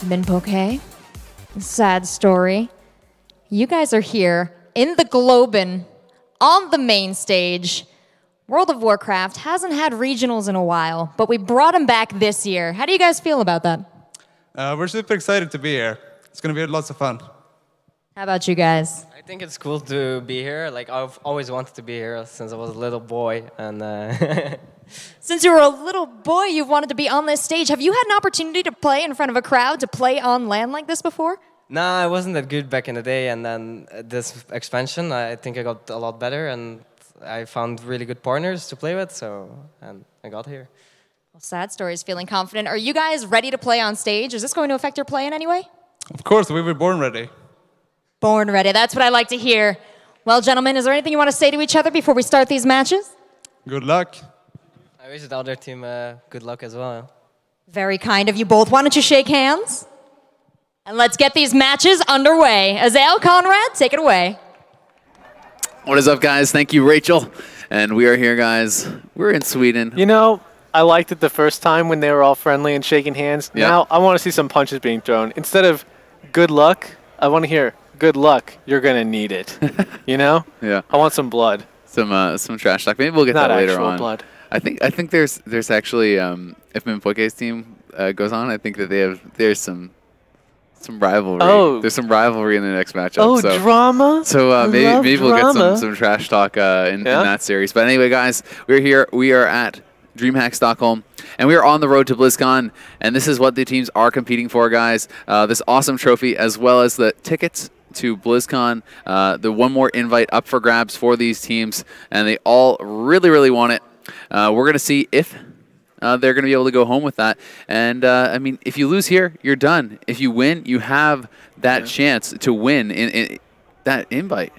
Minpoke, sad story. You guys are here in the Globin on the main stage. World of Warcraft hasn't had regionals in a while, but we brought them back this year. How do you guys feel about that? We're super excited to be here. It's going to be lots of fun. How about you guys? I think it's cool to be here. Like, I've always wanted to be here since I was a little boy, and Since you were a little boy, you've wanted to be on this stage. Have you had an opportunity to play in front of a crowd, to play on LAN like this before? Nah, I wasn't that good back in the day, and then this expansion, I think I got a lot better, and I found really good partners to play with, and I got here. Well, sad stories, feeling confident. Are you guys ready to play on stage? Is this going to affect your play in any way? Of course, we were born ready. Born ready, that's what I like to hear. Well, gentlemen, is there anything you want to say to each other before we start these matches? Good luck. I wish the other team good luck as well. Very kind of you both. Why don't you shake hands? And let's get these matches underway. Azael, Conrad, take it away. What is up, guys? Thank you, Rachel. And we are here, guys. We're in Sweden. You know, I liked it the first time when they were all friendly and shaking hands. Yep. Now I want to see some punches being thrown. Instead of good luck, I want to hear good luck. You're going to need it. You know? Yeah. I want some blood. Some trash talk. Maybe we'll get Not that later actual on. blood. I think there's actually if Minpoke's team goes on, I think that there's some rivalry. Oh. There's some rivalry in the next matchup. Oh, so, drama? So maybe we'll get drama. some trash talk in that series. But anyway, guys, we're here. We are at DreamHack Stockholm, and we are on the road to BlizzCon, and this is what the teams are competing for, guys. This awesome trophy, as well as the tickets to BlizzCon, the one more invite up for grabs for these teams, and they all really, really want it. We're going to see if they're going to be able to go home with that. And, I mean, if you lose here, you're done. If you win, you have that chance to win in that invite.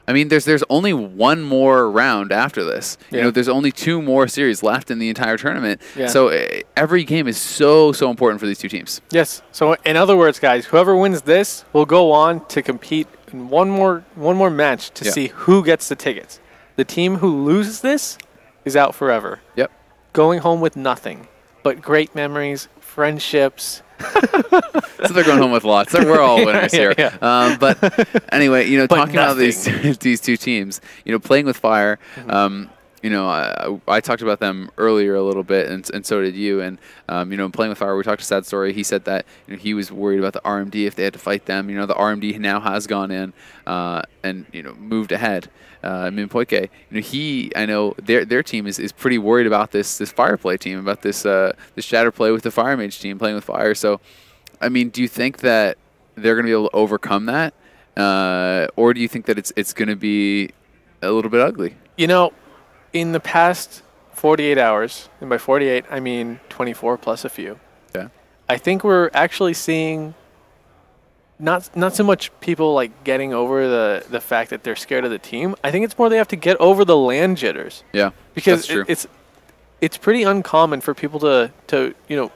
I mean, there's only one more round after this. You know, there's only 2 more series left in the entire tournament. Yeah. So every game is so important for these 2 teams. Yes. So in other words, guys, whoever wins this will go on to compete in one more match to see who gets the tickets. The team who loses this is out forever. Yep. Going home with nothing but great memories, friendships. So they're going home with lots. We're all winners here. But anyway, you know, talking about these 2 teams, you know, playing with fire. You know, I talked about them earlier a little bit, and so did you. And you know, playing with fire, we talked to Sad Story. He said that he was worried about the RMD if they had to fight them. You know, the RMD now has gone in and moved ahead. Minpoke, I know their team is pretty worried about this fire play team, about this shatter play with the fire mage team playing with fire. So, I mean, do you think that they're going to be able to overcome that, or do you think that it's going to be a little bit ugly? You know, in the past 48 hours, and by 48 I mean 24 plus a few. Yeah. I think we're actually seeing not so much people like getting over the fact that they're scared of the team. I think it's more they have to get over the land jitters. Yeah, because it's pretty uncommon for people to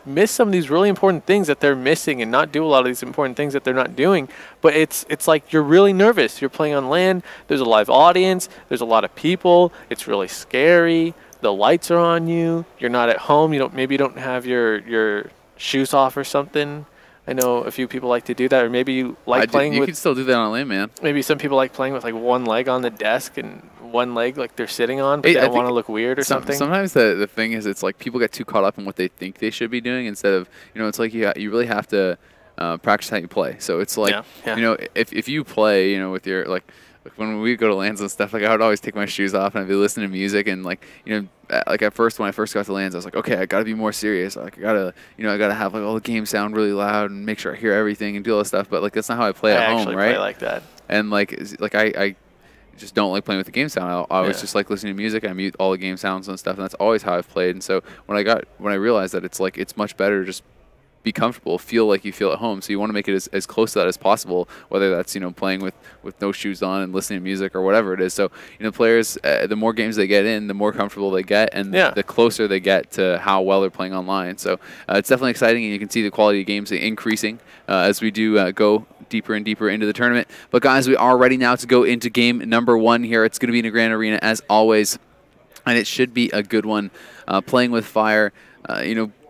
miss some of these really important things that they're missing and not do a lot of these important things that they're not doing. But it's like you're really nervous. You're playing on land. There's a live audience. There's a lot of people. It's really scary. The lights are on you. You're not at home. Maybe you don't have your shoes off or something. I know a few people like to do that, or maybe you like playing with... You can still do that on land, man. Maybe some people like playing with like one leg on the desk and one leg like they're sitting on, but they don't want to look weird or something. Sometimes the thing is, it's like people get too caught up in what they think they should be doing instead of, it's like you really have to practice how you play. So it's like, if you play, with your, like when we go to LANs and stuff, like I would always take my shoes off and I'd be listening to music, and like, like at first, when I first got to LANs, I was like, okay, I gotta be more serious. Like I gotta have like all the game sound really loud and make sure I hear everything and do all this stuff. But like that's not how I play at home, right? Play like that. And like I just don't like playing with the game sound. I always just like listening to music. I mute all the game sounds and stuff, and that's always how I've played. And so when I realized that it's much better to just be comfortable, feel like you feel at home. So you want to make it as close to that as possible, whether that's playing with no shoes on and listening to music or whatever it is. So players, the more games they get in, the more comfortable they get, and the closer they get to how well they're playing online. So it's definitely exciting, and you can see the quality of games increasing as we do go deeper and deeper into the tournament. But guys, we are ready now to go into game number 1 here. It's going to be in a grand arena as always, and it should be a good one. Playing with fire,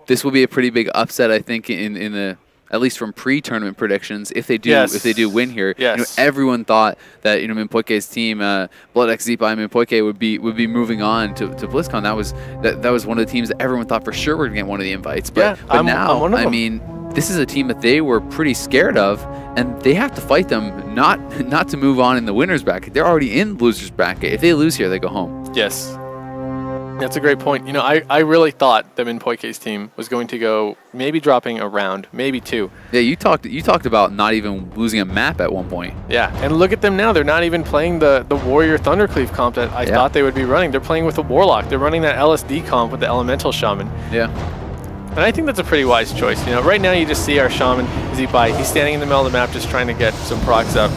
this will be a pretty big upset, I think, in the at least from pre-tournament predictions, if they do win here, everyone thought that Minpoike's team, BloodX, Zeepai, Minpoike would be moving on to BlizzCon. That was one of the teams that everyone thought for sure were going to get one of the invites. But now, I mean, this is a team that they were pretty scared of, and they have to fight them not to move on in the winners bracket. They're already in the losers bracket. If they lose here, they go home. Yes. That's a great point. I really thought that Minpoike's team was going to go maybe dropping a round, maybe 2. Yeah, you talked about not even losing a map at one point. Yeah, and look at them now. They're not even playing the Warrior Thundercleave comp that I thought they would be running. They're playing with a Warlock. They're running that LSD comp with the Elemental Shaman. Yeah. And I think that's a pretty wise choice. Right now you just see our Shaman, Zeepai. He's standing in the middle of the map just trying to get some procs up.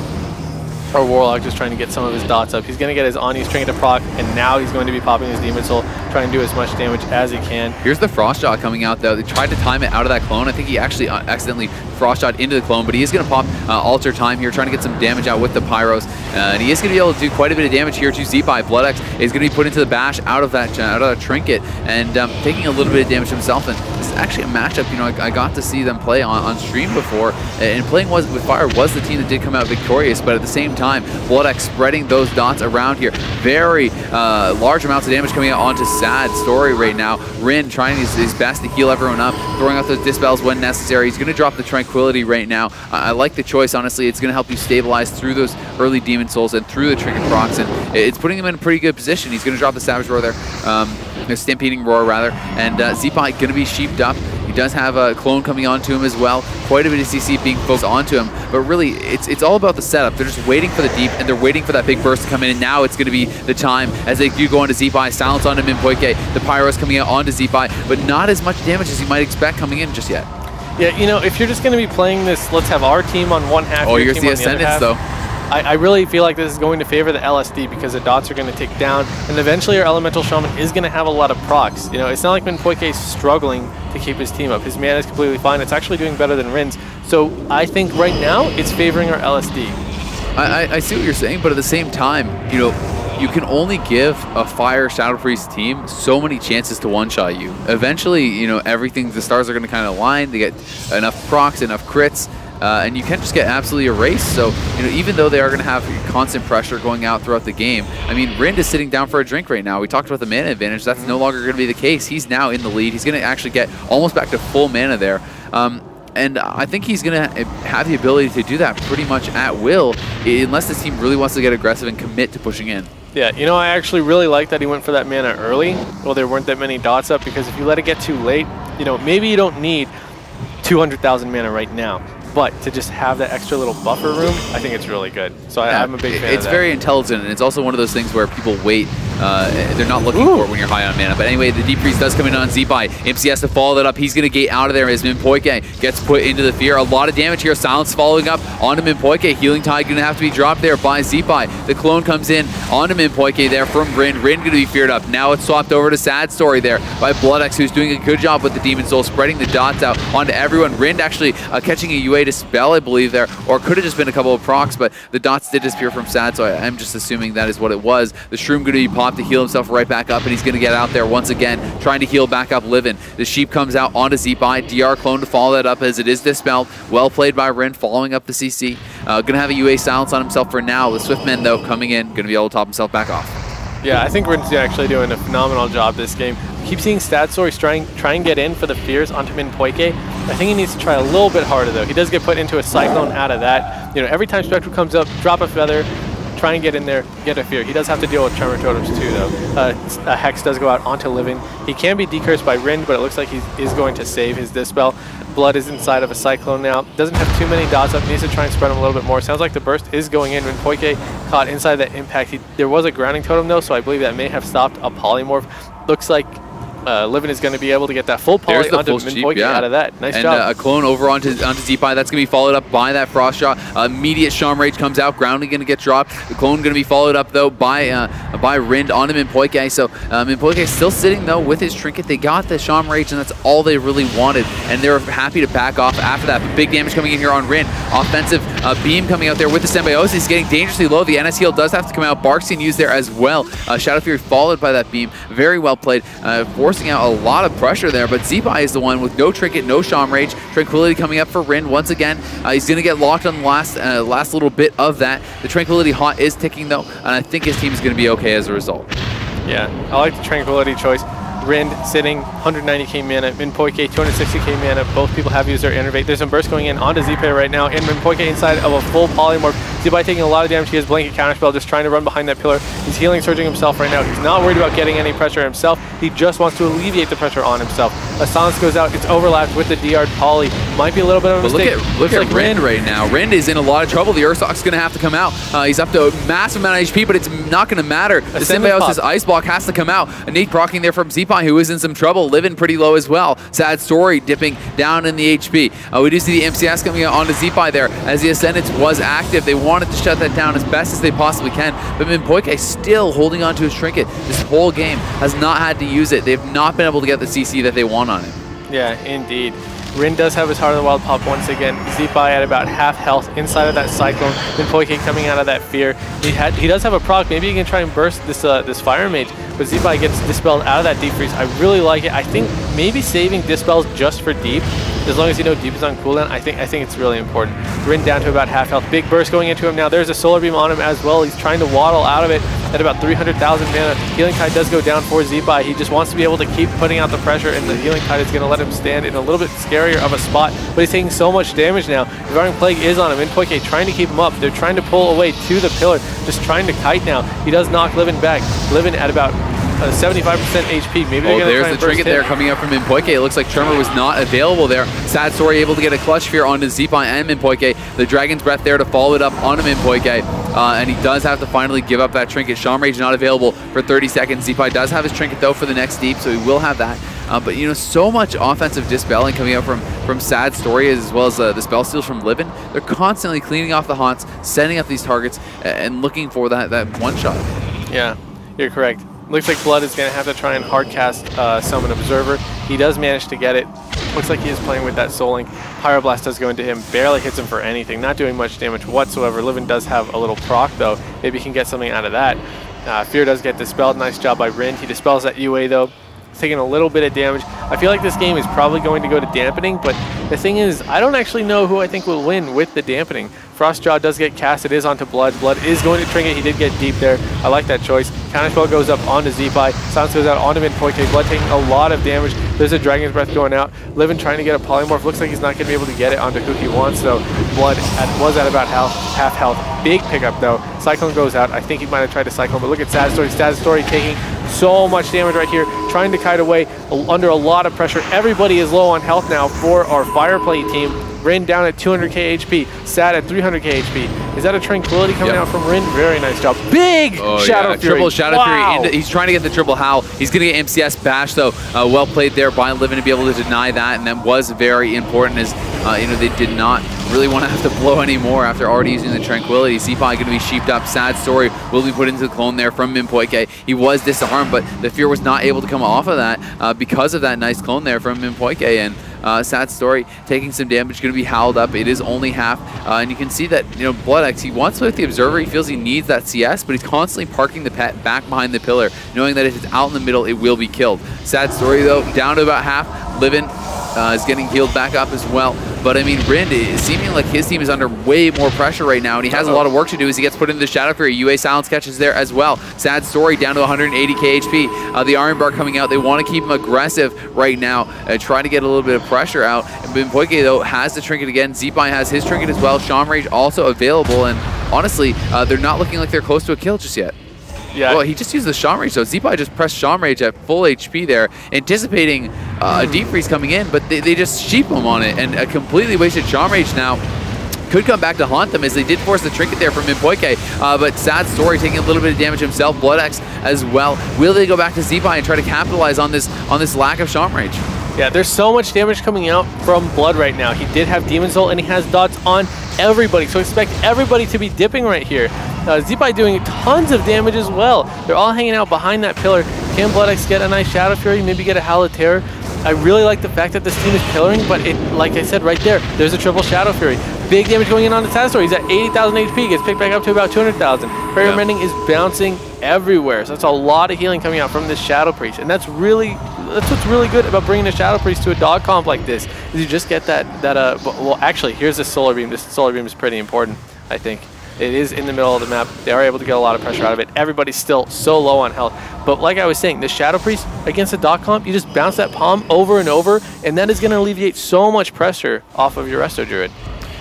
Our Warlock just trying to get some of his dots up. He's going to get his Ani's trinket to proc, and now he's going to be popping his Demon Soul, trying to do as much damage as he can. Here's the Frost Shot coming out, though. They tried to time it out of that clone. I think he actually accidentally Frost Shot into the clone, but he is going to pop Alter Time here, trying to get some damage out with the Pyros. And he is going to be able to do quite a bit of damage here to Zeepai. BloodX is going to be put into the bash out of that trinket, and taking a little bit of damage himself. And this is actually a matchup, I got to see them play on stream before, and playing with Fire was the team that did come out victorious, but at the same time, BloodX spreading those dots around here. Very large amounts of damage coming out onto Sad Story right now. Rin trying his best to heal everyone up, throwing out those dispels when necessary. He's going to drop the Tranquility right now. I like the choice, honestly. It's going to help you stabilize through those early Demon Souls and through the Trinket procs, and it's putting him in a pretty good position. He's going to drop the Savage Roar there, Stampeding Roar rather, and Zeepai going to be sheeped up. He does have a clone coming onto him as well. Quite a bit of CC being focused onto him, but really it's all about the setup. They're just waiting for the deep, and they're waiting for that big burst to come in, and now it's going to be the time as they do go onto Zeepai. Silence onto Minpoike. The Pyros coming out onto Zeepai, but not as much damage as you might expect coming in just yet. Yeah, if you're just going to be playing this, let's have our team on one half, oh, your here's team the on the other Ascendants, half. though. I really feel like this is going to favor the LSD because the dots are going to tick down, and eventually our Elemental Shaman is going to have a lot of procs. It's not like Minpoike is struggling to keep his team up. His mana is completely fine. It's actually doing better than Rin's. So I think right now it's favoring our LSD. I see what you're saying, but at the same time, you can only give a Fire Shadow Priest team so many chances to one-shot you. Eventually, the stars are going to kind of align. They get enough procs, enough crits, and you can't just get absolutely erased. So, even though they are going to have constant pressure going out throughout the game, I mean, Rind is sitting down for a drink right now. We talked about the mana advantage. That's no longer going to be the case. He's now in the lead. He's going to actually get almost back to full mana there. And I think he's going to have the ability to do that pretty much at will, unless this team really wants to get aggressive and commit to pushing in. Yeah, I actually really like that he went for that mana early. Well, there weren't that many dots up, because if you let it get too late, maybe you don't need 200,000 mana right now. But to just have that extra little buffer room, I think it's really good. So I'm a big fan of that. It's very intelligent, and it's also one of those things where people wait. They're not looking for it when you're high on mana. But anyway, the Deep Freeze does come in on Zeepai. MC has to follow that up. He's going to gate out of there as Minpoike gets put into the fear. A lot of damage here. Silence following up onto Minpoike. Healing Tide going to have to be dropped there by Zeepai. The clone comes in onto Minpoike there from Rin. Rin going to be feared up. Now it's swapped over to Sad Story there by BloodX, who's doing a good job with the Demon Soul, spreading the dots out onto everyone. Rin actually catching a UA Dispel, I believe, there, or could have just been a couple of procs, but the dots did disappear from Sad, so I'm just assuming that is what it was. The Shroom going to be popped to heal himself right back up, and he's going to get out there once again, trying to heal back up Livin. The Sheep comes out onto Zeepai. DR clone to follow that up as it is dispelled. Well played by Rin, following up the CC. Going to have a UA silence on himself for now. The Swiftman, though, coming in, going to be able to top himself back off. Yeah, I think Rin's actually doing a phenomenal job this game. Keep seeing Stat Stories try and get in for the fears onto Minpoike. I think he needs to try a little bit harder, though. He does get put into a Cyclone out of that. Every time Spectral comes up, drop a Feather, try and get in there, get a fear. He does have to deal with Tremor Totems too, though. A Hex does go out onto Livin. He can be decursed by Rin, but it looks like he is going to save his Dispel. Blood is inside of a Cyclone now. Doesn't have too many dots up. Needs to try and spread him a little bit more. Sounds like the burst is going in. When Poike caught inside that impact, there was a grounding totem, though, so I believe that may have stopped a Polymorph. Looks like Livin is going to be able to get that full poly onto Minpoike out of that. Nice job. And a clone over onto Zeepai. That's going to be followed up by that Frost Shot. Immediate Shaman Rage comes out. Grounding going to get dropped. The clone going to be followed up, though, by Rind onto Minpoike. So Minpoike is still sitting, though, with his Trinket. They got the Shaman Rage, and that's all they really wanted. And they're happy to back off after that. But big damage coming in here on Rind. Offensive beam coming out there with the Symbiosis. Getting dangerously low. The NS heal does have to come out. Bark's used there as well. Shadow Fury followed by that beam. Very well played. Forcing forcing out a lot of pressure there, but Zeepai is the one with no trinket, no Shaman Rage. Tranquility coming up for Rin once again. He's going to get locked on the last little bit of that. The Tranquility Haunt is ticking though, and I think his team is going to be okay as a result. Yeah, I like the Tranquility choice. Rind sitting 190k mana, Minpoike 260k mana. Both people have used their Innervate. There's some burst going in onto Zeepai right now, and Minpoike inside of a full polymorph. Zeepai taking a lot of damage. He has Blanket Counterspell, just trying to run behind that pillar. He's healing, surging himself right now. He's not worried about getting any pressure himself. He just wants to alleviate the pressure on himself. A Silence goes out. It's overlapped with the DR Poly. Might be a little bit of a mistake. Look at Rind right now. Rind is in a lot of trouble. The Ursock's going to have to come out. He's up to a massive amount of HP, but it's not going to matter. The Symbiosis Ice Block has to come out. A Nate procking there from Zeepai, who is in some trouble. Living pretty low as well. Sad Story dipping down in the HP. We do see the MCS coming out onto Zeepai there as the Ascendance was active. They wanted to shut that down as best as they possibly can, but Minpoike still holding on to his trinket. This whole game has not had to use it. They've not been able to get the CC that they want on it. Yeah, indeed. Rin does have his Heart of the Wild pop once again. Zeepai at about half health inside of that Cyclone. Minpoike coming out of that Fear. He does have a proc. Maybe he can try and burst this this Fire Mage, but Zeepai gets dispelled out of that Deep Freeze. I really like it. I think maybe saving dispels just for Deep, as long as you know Deep is on cooldown, I think it's really important. Rin down to about half health. Big burst going into him now. There's a Solar Beam on him as well. He's trying to waddle out of it at about 300,000 mana. Healing Tide does go down for Zeepai. He just wants to be able to keep putting out the pressure, and the Healing Tide is going to let him stand in a little bit scarier of a spot, but he's taking so much damage now. Devouring Plague is on him. Minpoike trying to keep him up. They're trying to pull away to the pillar, just trying to kite now. He does knock Livin back. Livin at about 75% HP. Maybe they're there's the trinket there coming up from Minpoike. It looks like Tremor was not available there. Sad Story able to get a clutch fear onto Zeepai and Minpoike. The Dragon's Breath there to follow it up onto Minpoike. And he does have to finally give up that trinket. Shaman Rage not available for 30 seconds. Zeepai does have his trinket though for the next Deep, so he will have that. But you know, so much offensive dispelling coming up from Sad Story, as well as the spell steals from Livin. They're constantly cleaning off the haunts, setting up these targets, and looking for that one shot. Yeah, you're correct. Looks like Blood is going to have to try and hard cast Summon Observer. He does manage to get it. Looks like he is playing with that Soul Link. Pyroblast does go into him, barely hits him for anything, not doing much damage whatsoever. Livin does have a little proc though. Maybe he can get something out of that. Fear does get dispelled. Nice job by Rin. He dispels that UA though. Taking a little bit of damage. I feel like this game is probably going to go to dampening, but the thing is, I don't actually know who I think will win with the dampening. Frostjaw does get cast. It is onto Blood. Blood is going to trinket. He did get deep there. I like that choice. Counterspell goes up onto Zeepai. Silence goes out onto Minpoike. Blood taking a lot of damage. There's a Dragon's Breath going out. Livin trying to get a Polymorph. Looks like he's not going to be able to get it onto who he wants, though. Blood was at about half health. Big pickup, though. Cyclone goes out. I think he might have tried to Cyclone, but look at Sad Story. Sad Story taking so much damage right here, trying to kite away under a lot of pressure. Everybody is low on health now for our Fireplay team. Rin down at 200k HP, Sad at 300k HP. Is that a Tranquility coming out from Rin? Very nice job. Big Shadow Fury. Triple Shadow Fury. He's trying to get the triple howl. He's going to get MCS bash though. Well played there by Livin to be able to deny that, and that was very important as you know, they did not really want to have to blow anymore after already using the Tranquility. Zeepai going to be sheeped up. Sad Story will be put into the clone there from Minpoike. He was disarmed, but the Fear was not able to come off of that because of that nice clone there from Minpoike. And Sad Story taking some damage, going to be howled up. It is only half, and you can see that, you know, BloodX, he wants to play with the Observer. He feels he needs that CS, but he's constantly parking the pet back behind the pillar, knowing that if it's out in the middle, it will be killed. Sad Story though, down to about half. Livin is getting healed back up as well. But I mean, Rind is seeming like his team is under way more pressure right now, and he has a lot of work to do as he gets put into the Shadow Fury. UA Silence catches there as well. Sad Story down to 180k HP. The Iron Bar coming out. They want to keep him aggressive right now, trying to get a little bit of pressure out. And Minpoike though has the trinket again. Zeepai has his trinket as well. Shaman Rage also available, and honestly, they're not looking like they're close to a kill just yet. Yeah. Well, he just used the Shaman Rage, so Zeepai just pressed Shaman Rage at full HP there, anticipating a Deep Freeze coming in, but they just sheep him on it, and a completely wasted Shaman Rage now could come back to haunt them, as they did force the trinket there from Minpoike, but Sad Story taking a little bit of damage himself, BloodX as well. Will they go back to Zeepai and try to capitalize on this lack of Shaman Rage? Yeah, there's so much damage coming out from Blood right now. He did have Demon Soul, and he has dots on everybody, so expect everybody to be dipping right here. Zeepai doing tons of damage as well. They're all hanging out behind that pillar. Can BloodX get a nice Shadow Fury, maybe get a Howl of Terror? I really like the fact that this team is pillaring, but it, like I said right there, there's a triple Shadow Fury. Big damage going in on the Sad Story. He's at 80,000 HP, gets picked back up to about 200,000. Prayer Mending is bouncing everywhere, so that's a lot of healing coming out from this Shadow Priest, and that's really, that's what's really good about bringing a Shadow Priest to a dog comp like this, is you just get well, actually, here's this Solar Beam. This Solar Beam is pretty important, I think. It is in the middle of the map. They are able to get a lot of pressure out of it. Everybody's still so low on health. But like I was saying, the Shadow Priest against a dog comp, you just bounce that palm over and over, and that is going to alleviate so much pressure off of your Resto Druid.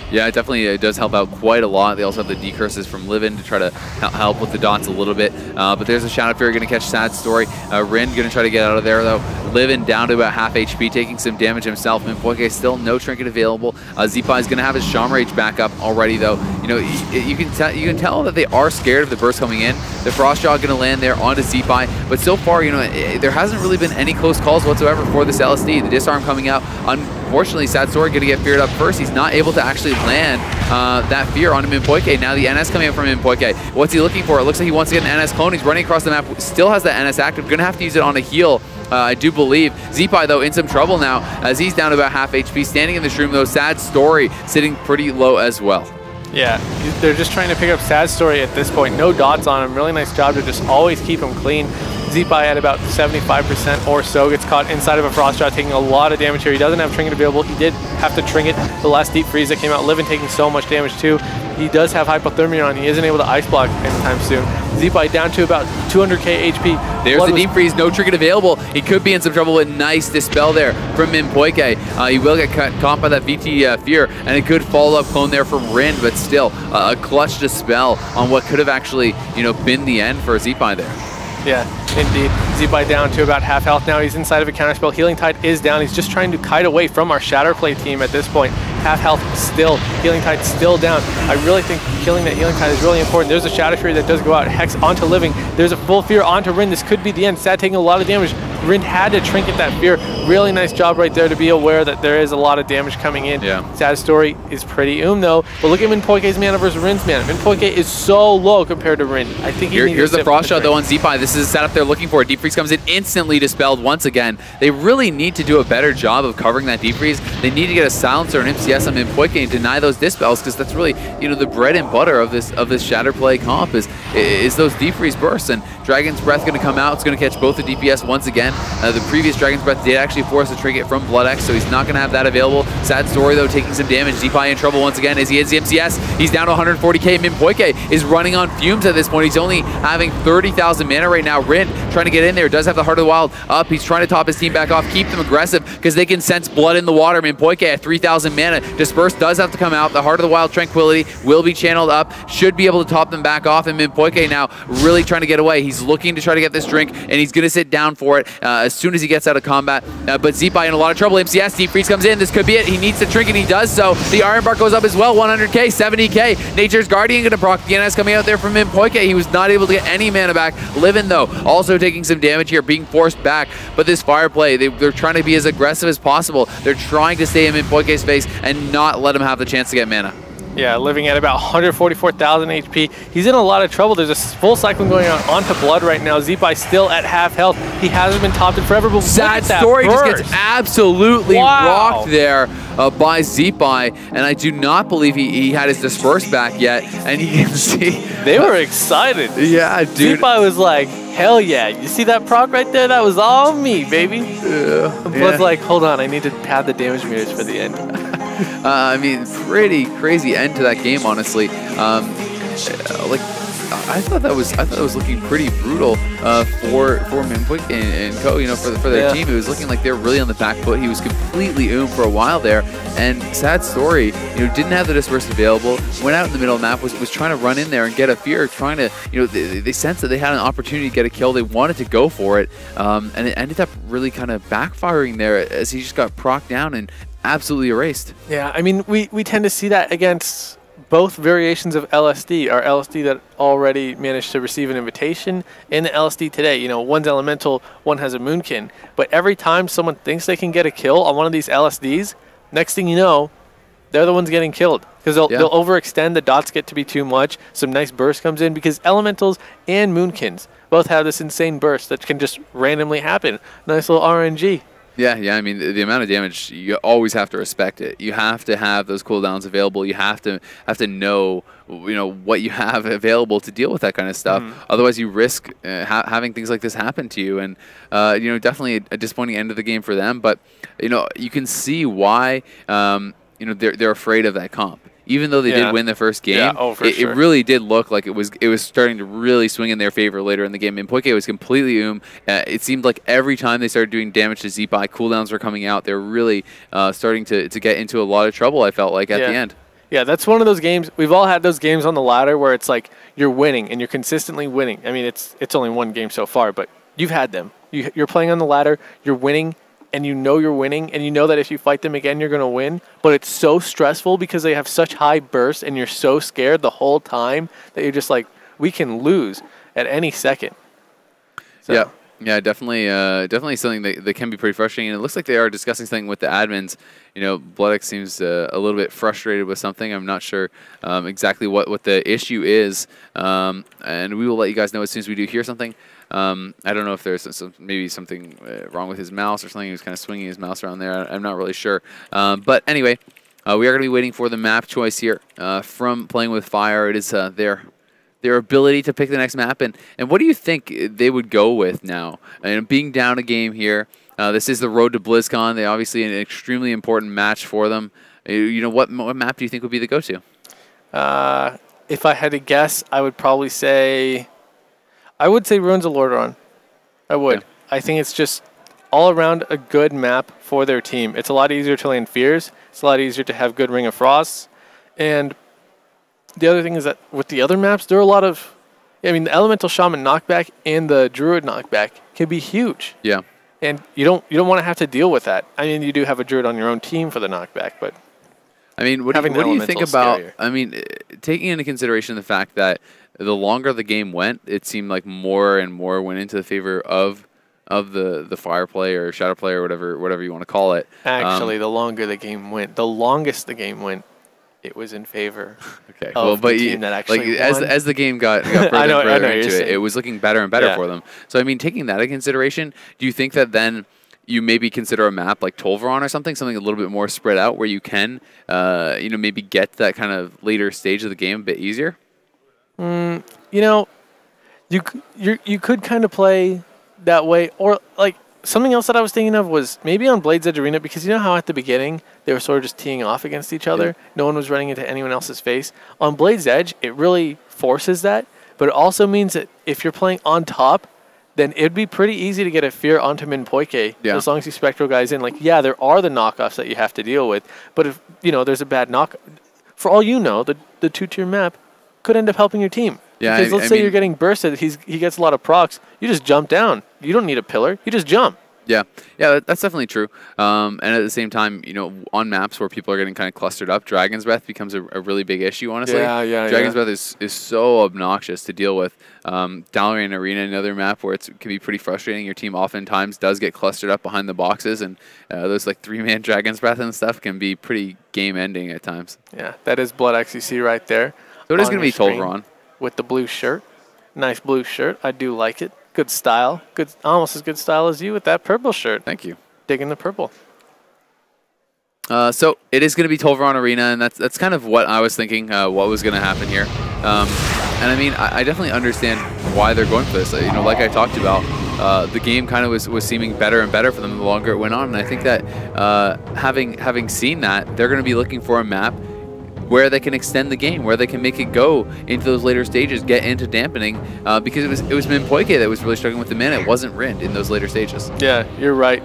Yeah, it definitely does help out quite a lot. They also have the decurses from Livin to try to help with the dots a little bit. But there's a Shadow Fury going to catch Sad Story. Rin going to try to get out of there, though. Livin down to about half HP, taking some damage himself. Minpoike still no trinket available. Zipai is going to have his Shaman Rage back up already, though. You know, you can tell that they are scared of the burst coming in. The Frostjaw going to land there onto Zipai. But so far, you know, there hasn't really been any close calls whatsoever for this LSD. The disarm coming out. Unfortunately, Sad Story going to get feared up first. He's not able to actually land that fear onto Minpoike. Now the NS coming up from Minpoike. What's he looking for? It looks like he wants to get an NS clone. He's running across the map. Still has that NS active. Going to have to use it on a heal. I do believe. Zipai, though, in some trouble now as he's down to about half HP. Standing in this room, though, Sad Story sitting pretty low as well. Yeah, they're just trying to pick up Sad Story at this point. No dots on him. Really nice job to just always keep him clean. Zipai at about 75% or so gets caught inside of a Frostjaw, taking a lot of damage here. He doesn't have Trinket available. He did have to Trinket the last Deep Freeze that came out. Livin taking so much damage too. He does have Hypothermia on. He isn't able to Ice Block anytime soon. Zipai down to about 200k HP. There's the Deep Freeze, no Trinket available. He could be in some trouble with nice Dispel there from Minpoike. He will get caught by that VT Fear, and a good follow-up clone there from Rin, but still a clutch Dispel on what could have actually, you know, been the end for Zipai there. Yeah, indeed. Zipai down to about half health now. He's inside of a counterspell. Healing Tide is down. He's just trying to kite away from our Shatterplay team at this point. Half health still. Healing Tide still down. I really think killing that Healing Tide is really important. There's a Shadow Fury that does go out. Hex onto Living. There's a full Fear onto Rin. This could be the end. Sad taking a lot of damage. Rin had to Trinket that Fear. Really nice job right there to be aware that there is a lot of damage coming in. Yeah. Sad Story is pretty though. But look at Minpoike's mana versus Rin's mana. Minpoike is so low compared to Rin. I think here's the Frost Shot though on Zipai. This is the setup they're looking for. Deep Freeze comes in, instantly dispelled once again. They really need to do a better job of covering that Deep Freeze. They need to get a Silencer and MCS on Minpoike and deny those dispels, because that's really, you know, the bread and butter of this Shatterplay comp is those Deep Freeze bursts. And Dragon's Breath going to come out. It's going to catch both the DPS once again. The previous Dragon's Breath did actually force a trinket from Blood X, so he's not going to have that available. Sad Story, though, taking some damage. Zipai in trouble once again as he hits the MCS. He's down to 140k. Minpoike is running on fumes at this point. He's only having 30,000 mana right now. Rin trying to get in there. Does have the Heart of the Wild up. He's trying to top his team back off, keep them aggressive, because they can sense blood in the water. Minpoike at 3,000 mana. Disperse does have to come out. The Heart of the Wild Tranquility will be channeled up. Should be able to top them back off. And Minpoike now really trying to get away. He's looking to try to get this drink, and he's going to sit down for it as soon as he gets out of combat. But Zipai in a lot of trouble. MCS, Deep Freeze comes in. This could be it. He needs the trinket. He does so. The Iron Bark goes up as well. 100k, 70k. Nature's Guardian going to proc. The NS coming out there from Minpoike. He was not able to get any mana back. Livin, though, also taking some damage here, being forced back. But this fire play, they're trying to be as aggressive as possible. They're trying to stay in Minpoike's face and not let him have the chance to get mana. Yeah, living at about 144,000 HP. He's in a lot of trouble. There's a full cycling going on onto Blood right now. Zipai still at half health. He hasn't been topped in forever, but Sad Story just gets absolutely rocked there by Zipai, and I do not believe he had his Disperse back yet, and you can see... They were excited. Yeah, dude. Zipai was like, hell yeah. You see that proc right there? That was all me, baby. Blood's like, hold on, I need to pad the damage meters for the end. I mean, pretty crazy end to that game, honestly. Like, I thought that was looking pretty brutal for Minpoike and Co. You know, for their team. It was looking like they were really on the back foot. He was completely for a while there. And Sad Story, you know, didn't have the Disperse available. Went out in the middle of the map, was trying to run in there and get a Fear, trying to, you know, they sensed that they had an opportunity to get a kill. They wanted to go for it, and it ended up really kind of backfiring there as he just got procced down and absolutely erased. Yeah, I mean, we tend to see that against both variations of LSD. Our LSD that already managed to receive an invitation, and the LSD today. You know, one's elemental, one has a Moonkin. But every time someone thinks they can get a kill on one of these LSDs, next thing you know, they're the ones getting killed. Because they'll overextend, the dots get to be too much, some nice burst comes in, because elementals and Moonkins both have this insane burst that can just randomly happen. Nice little RNG. Yeah. I mean, the amount of damage, you always have to respect it. You have to have those cooldowns available. You have to know, what you have available to deal with that kind of stuff. Otherwise, you risk having things like this happen to you. And definitely a disappointing end of the game for them. But you can see why they're afraid of that comp. Even though they did win the first game, it really did look like it was starting to really swing in their favor later in the game. And Poike was completely it seemed like every time they started doing damage to Zeepai, cooldowns were coming out. They were really starting to get into a lot of trouble, I felt like, at the end. Yeah, that's one of those games. We've all had those games on the ladder where it's like you're winning and you're consistently winning. I mean, it's only one game so far, but you've had them. You're playing on the ladder, you're winning, and you're winning, and you know that if you fight them again, you're going to win. But it's so stressful because they have such high bursts, and you're so scared the whole time that you're just like, we can lose at any second. So. Yeah, definitely something that can be pretty frustrating. And it looks like they are discussing something with the admins. Bloodex seems a little bit frustrated with something. I'm not sure exactly what the issue is, and we will let you guys know as soon as we do hear something. I don't know if there's maybe something wrong with his mouse or something. He was kind of swinging his mouse around there. I'm not really sure. But anyway, we are going to be waiting for the map choice here from Playing with Fire. It is their ability to pick the next map. And what do you think they would go with now? And being down a game here, this is the road to BlizzCon. They obviously an extremely important match for them. What map do you think would be the go-to? If I had to guess, I would probably say... I would say Ruins of Lordaeron. I would. Yeah. I think it's just all around a good map for their team. It's a lot easier to land Fears. It's a lot easier to have good Ring of Frosts. And the other thing is that with the other maps, there are a lot of... the Elemental Shaman knockback and the Druid knockback can be huge. Yeah. And you don't want to have to deal with that. You do have a Druid on your own team for the knockback, but... what do you think about... taking into consideration the fact that the longer the game went, it seemed like more and more went into the favor of the fire play or shadow play or whatever you want to call it. Actually, the longer the game went, the longest the game went, it was in favor. Okay, well, but team that actually as the game got further and further into it, it was looking better and better for them. So taking that into consideration, do you think that then you maybe consider a map like Tolvaron or something a little bit more spread out where you can maybe get that kind of later stage of the game a bit easier? You could kind of play that way, or like something else that I was thinking of was maybe on Blades Edge Arena, because you know how at the beginning they were sort of just teeing off against each other. Yeah. No one was running into anyone else's face. On Blades Edge, it really forces that, but it also means that if you're playing on top, then it'd be pretty easy to get a Fear onto Min Poike as long as you Spectral guys in. Like, there are the knockoffs that you have to deal with, but if there's a bad knock, for all you know, the 2-tier map could end up helping your team. Yeah, because let's say you're getting bursted, he gets a lot of procs, you just jump down. You don't need a pillar, you just jump. Yeah, that's definitely true. And at the same time, on maps where people are getting kind of clustered up, Dragon's Breath becomes a really big issue, honestly. Dragon's Breath is so obnoxious to deal with. Dalaran Arena, another map where it can be pretty frustrating. Your team oftentimes does get clustered up behind the boxes, and those like 3-man Dragon's Breath and stuff can be pretty game-ending at times. Yeah, that is Blood XCC right there. So it is going to be Tolvaron. With the blue shirt. Nice blue shirt. I do like it. Good style. Good, almost as good style as you with that purple shirt. Thank you. Digging the purple. So it is going to be Tolvaron Arena, and that's kind of what I was thinking, what was going to happen here. And I definitely understand why they're going for this. Like I talked about, the game kind of was seeming better and better for them the longer it went on, and I think that having seen that, they're going to be looking for a map where they can extend the game, where they can make it go into those later stages, get into dampening, because it was Min Poike that was really struggling with the mana. It wasn't Rind in those later stages. Yeah, you're right.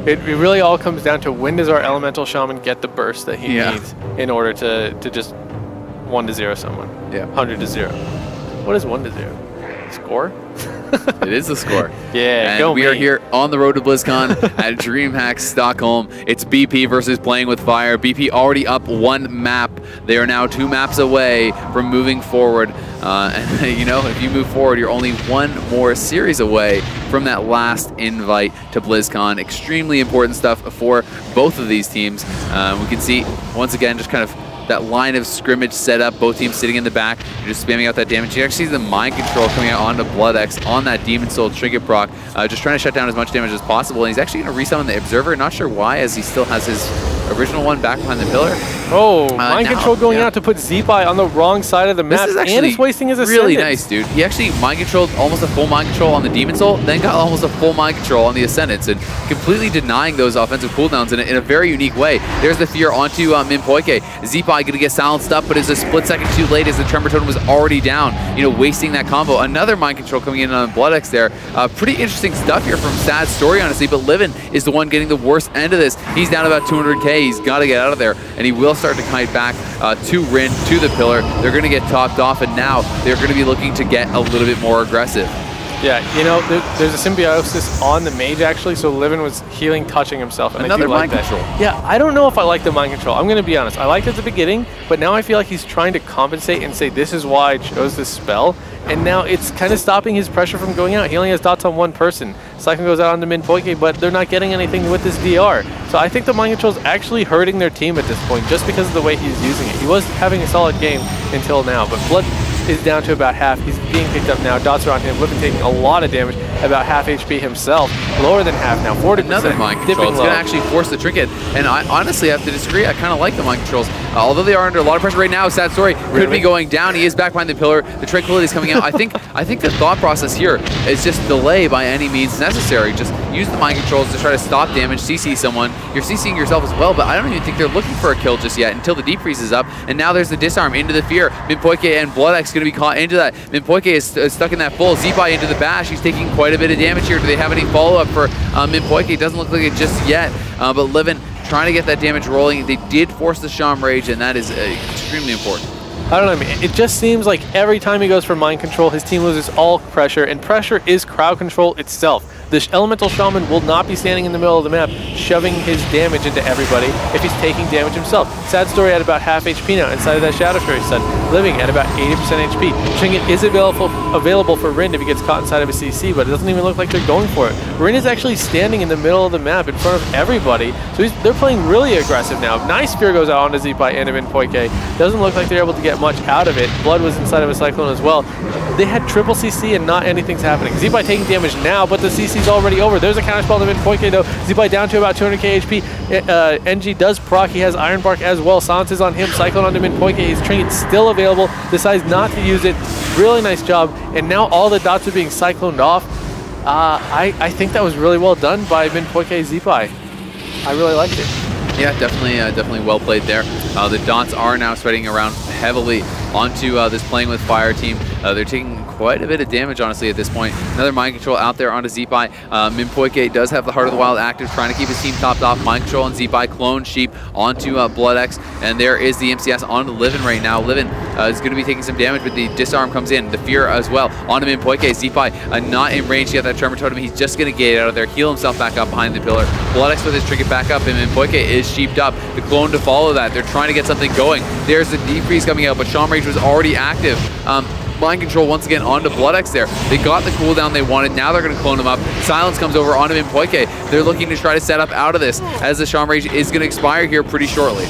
It really all comes down to when does our Elemental Shaman get the burst that he needs in order to just 1-0 someone. Yeah. 100-0. What is 1-0? Score? It is the score. Yeah, and we are here on the road to BlizzCon at DreamHack Stockholm. It's BP versus Playing with Fire. BP already up 1 map. They are now 2 maps away from moving forward. And if you move forward, you're only 1 more series away from that last invite to BlizzCon. Extremely important stuff for both of these teams. We can see, once again, just kind of that line of scrimmage set up, both teams sitting in the back, you're just spamming out that damage. You actually see the mind control coming out onto BloodX on that Demon Soul Trinket proc, just trying to shut down as much damage as possible, and he's actually going to resummon the Observer, not sure why, as he still has his original one back behind the pillar. Oh, mind control going out to put Zeepai on the wrong side of the map, This is actually and it's wasting his Ascendant. really nice, dude. He actually mind controlled almost a full mind control on the Demon Soul, then got almost a full mind control on the Ascendants, and completely denying those offensive cooldowns in a very unique way. There's the fear onto Minpoike. Zeepai going to get silenced up, but is a split second too late as the Tremor Totem was already down, you know, wasting that combo. Another mind control coming in on BloodX there. Pretty interesting stuff here from Sad Story, honestly, but Livin is the one getting the worst end of this. He's down about 200k. He's got to get out of there, and he will start to kite back to Rin, to the pillar. They're going to get topped off, and now they're going to be looking to get a little bit more aggressive. Yeah, you know, there's a symbiosis on the mage actually, so Livin was healing, touching himself, and Another I do like mind that. control. Yeah, I don't know if I like the mind control. I'm going to be honest. I liked it at the beginning, but now I feel like he's trying to compensate and say, this is why I chose this spell, and now it's kind of stopping his pressure from going out. He only has dots on one person. Cyclone goes out on the Minpoike, but they're not getting anything with this DR. So I think the mind control is actually hurting their team at this point, just because of the way he's using it. He was having a solid game until now, but Blood is down to about half. He's being picked up now. Dots are on him. Livin taking a lot of damage, about half HP himself. Lower than half now, 40%. Another mind control. It's going to actually force the Trinket. And I honestly have to disagree. I kind of like the mind controls. Although they are under a lot of pressure right now, Sad Story could be going down. He is back behind the pillar. The tranquility is coming out. I think the thought process here is just delay by any means necessary. Just use the mind controls to try to stop damage, CC someone. You're CCing yourself as well, but I don't even think they're looking for a kill just yet until the deep freeze is up. And now there's the disarm into the fear. Minpoike and BloodX going to be caught into that. Minpoike is stuck in that full. Zeepai into the bash. He's taking quite a bit of damage here. Do they have any follow-up for Minpoike? It doesn't look like it just yet, but Livin trying to get that damage rolling. They did force the Sham Rage, and that is extremely important. I don't know, I mean, it just seems like every time he goes for mind control, his team loses all pressure, and pressure is crowd control itself. The Elemental Shaman will not be standing in the middle of the map shoving his damage into everybody if he's taking damage himself. Sad Story at about half HP now inside of that Shadow Fury Sun, Living at about 80% HP. Trinket is available for Rin if he gets caught inside of a CC, but it doesn't even look like they're going for it. Rin is actually standing in the middle of the map in front of everybody, so they're playing really aggressive now. Nice Spear goes out onto Zeepai and Minpoike. Doesn't look like they're able to get much out of it. Blood was inside of a Cyclone as well. They had triple CC and not anything's happening. Zeepai taking damage now, but the CC's already over. There's a counterspell to Minpoike though. Zeepai down to about 200k HP. NG does proc. He has Iron Bark as well. Silence is on him. Cyclone onto Minpoike. His Trinket still available. Decides not to use it. Really nice job. And now all the dots are being cycloned off. I think that was really well done by Minpoike Zeepai. I really liked it. Yeah, definitely well played there. The dots are now spreading around heavily onto this Playing with Fire team. They're taking quite a bit of damage, honestly, at this point. Another mind control out there onto Zeepai. Minpoike does have the Heart of the Wild active, trying to keep his team topped off. Mind control on Zeepai, clone sheep onto BloodX, and there is the MCS onto Livin right now. Livin is going to be taking some damage, but the disarm comes in. The fear as well onto Minpoike. Zeepai not in range to get that Tremor Totem. He's just going to get out of there, heal himself back up behind the pillar. BloodX with his Trinket back up, and Minpoike is sheeped up. The clone to follow that. They're trying to get something going. There's the deep freeze coming out, but Sham Rage was already active. Mind control once again onto BloodX there. They got the cooldown they wanted. Now they're going to clone him up. Silence comes over onto Minpoike. They're looking to try to set up out of this, as the Sham Rage is going to expire here pretty shortly.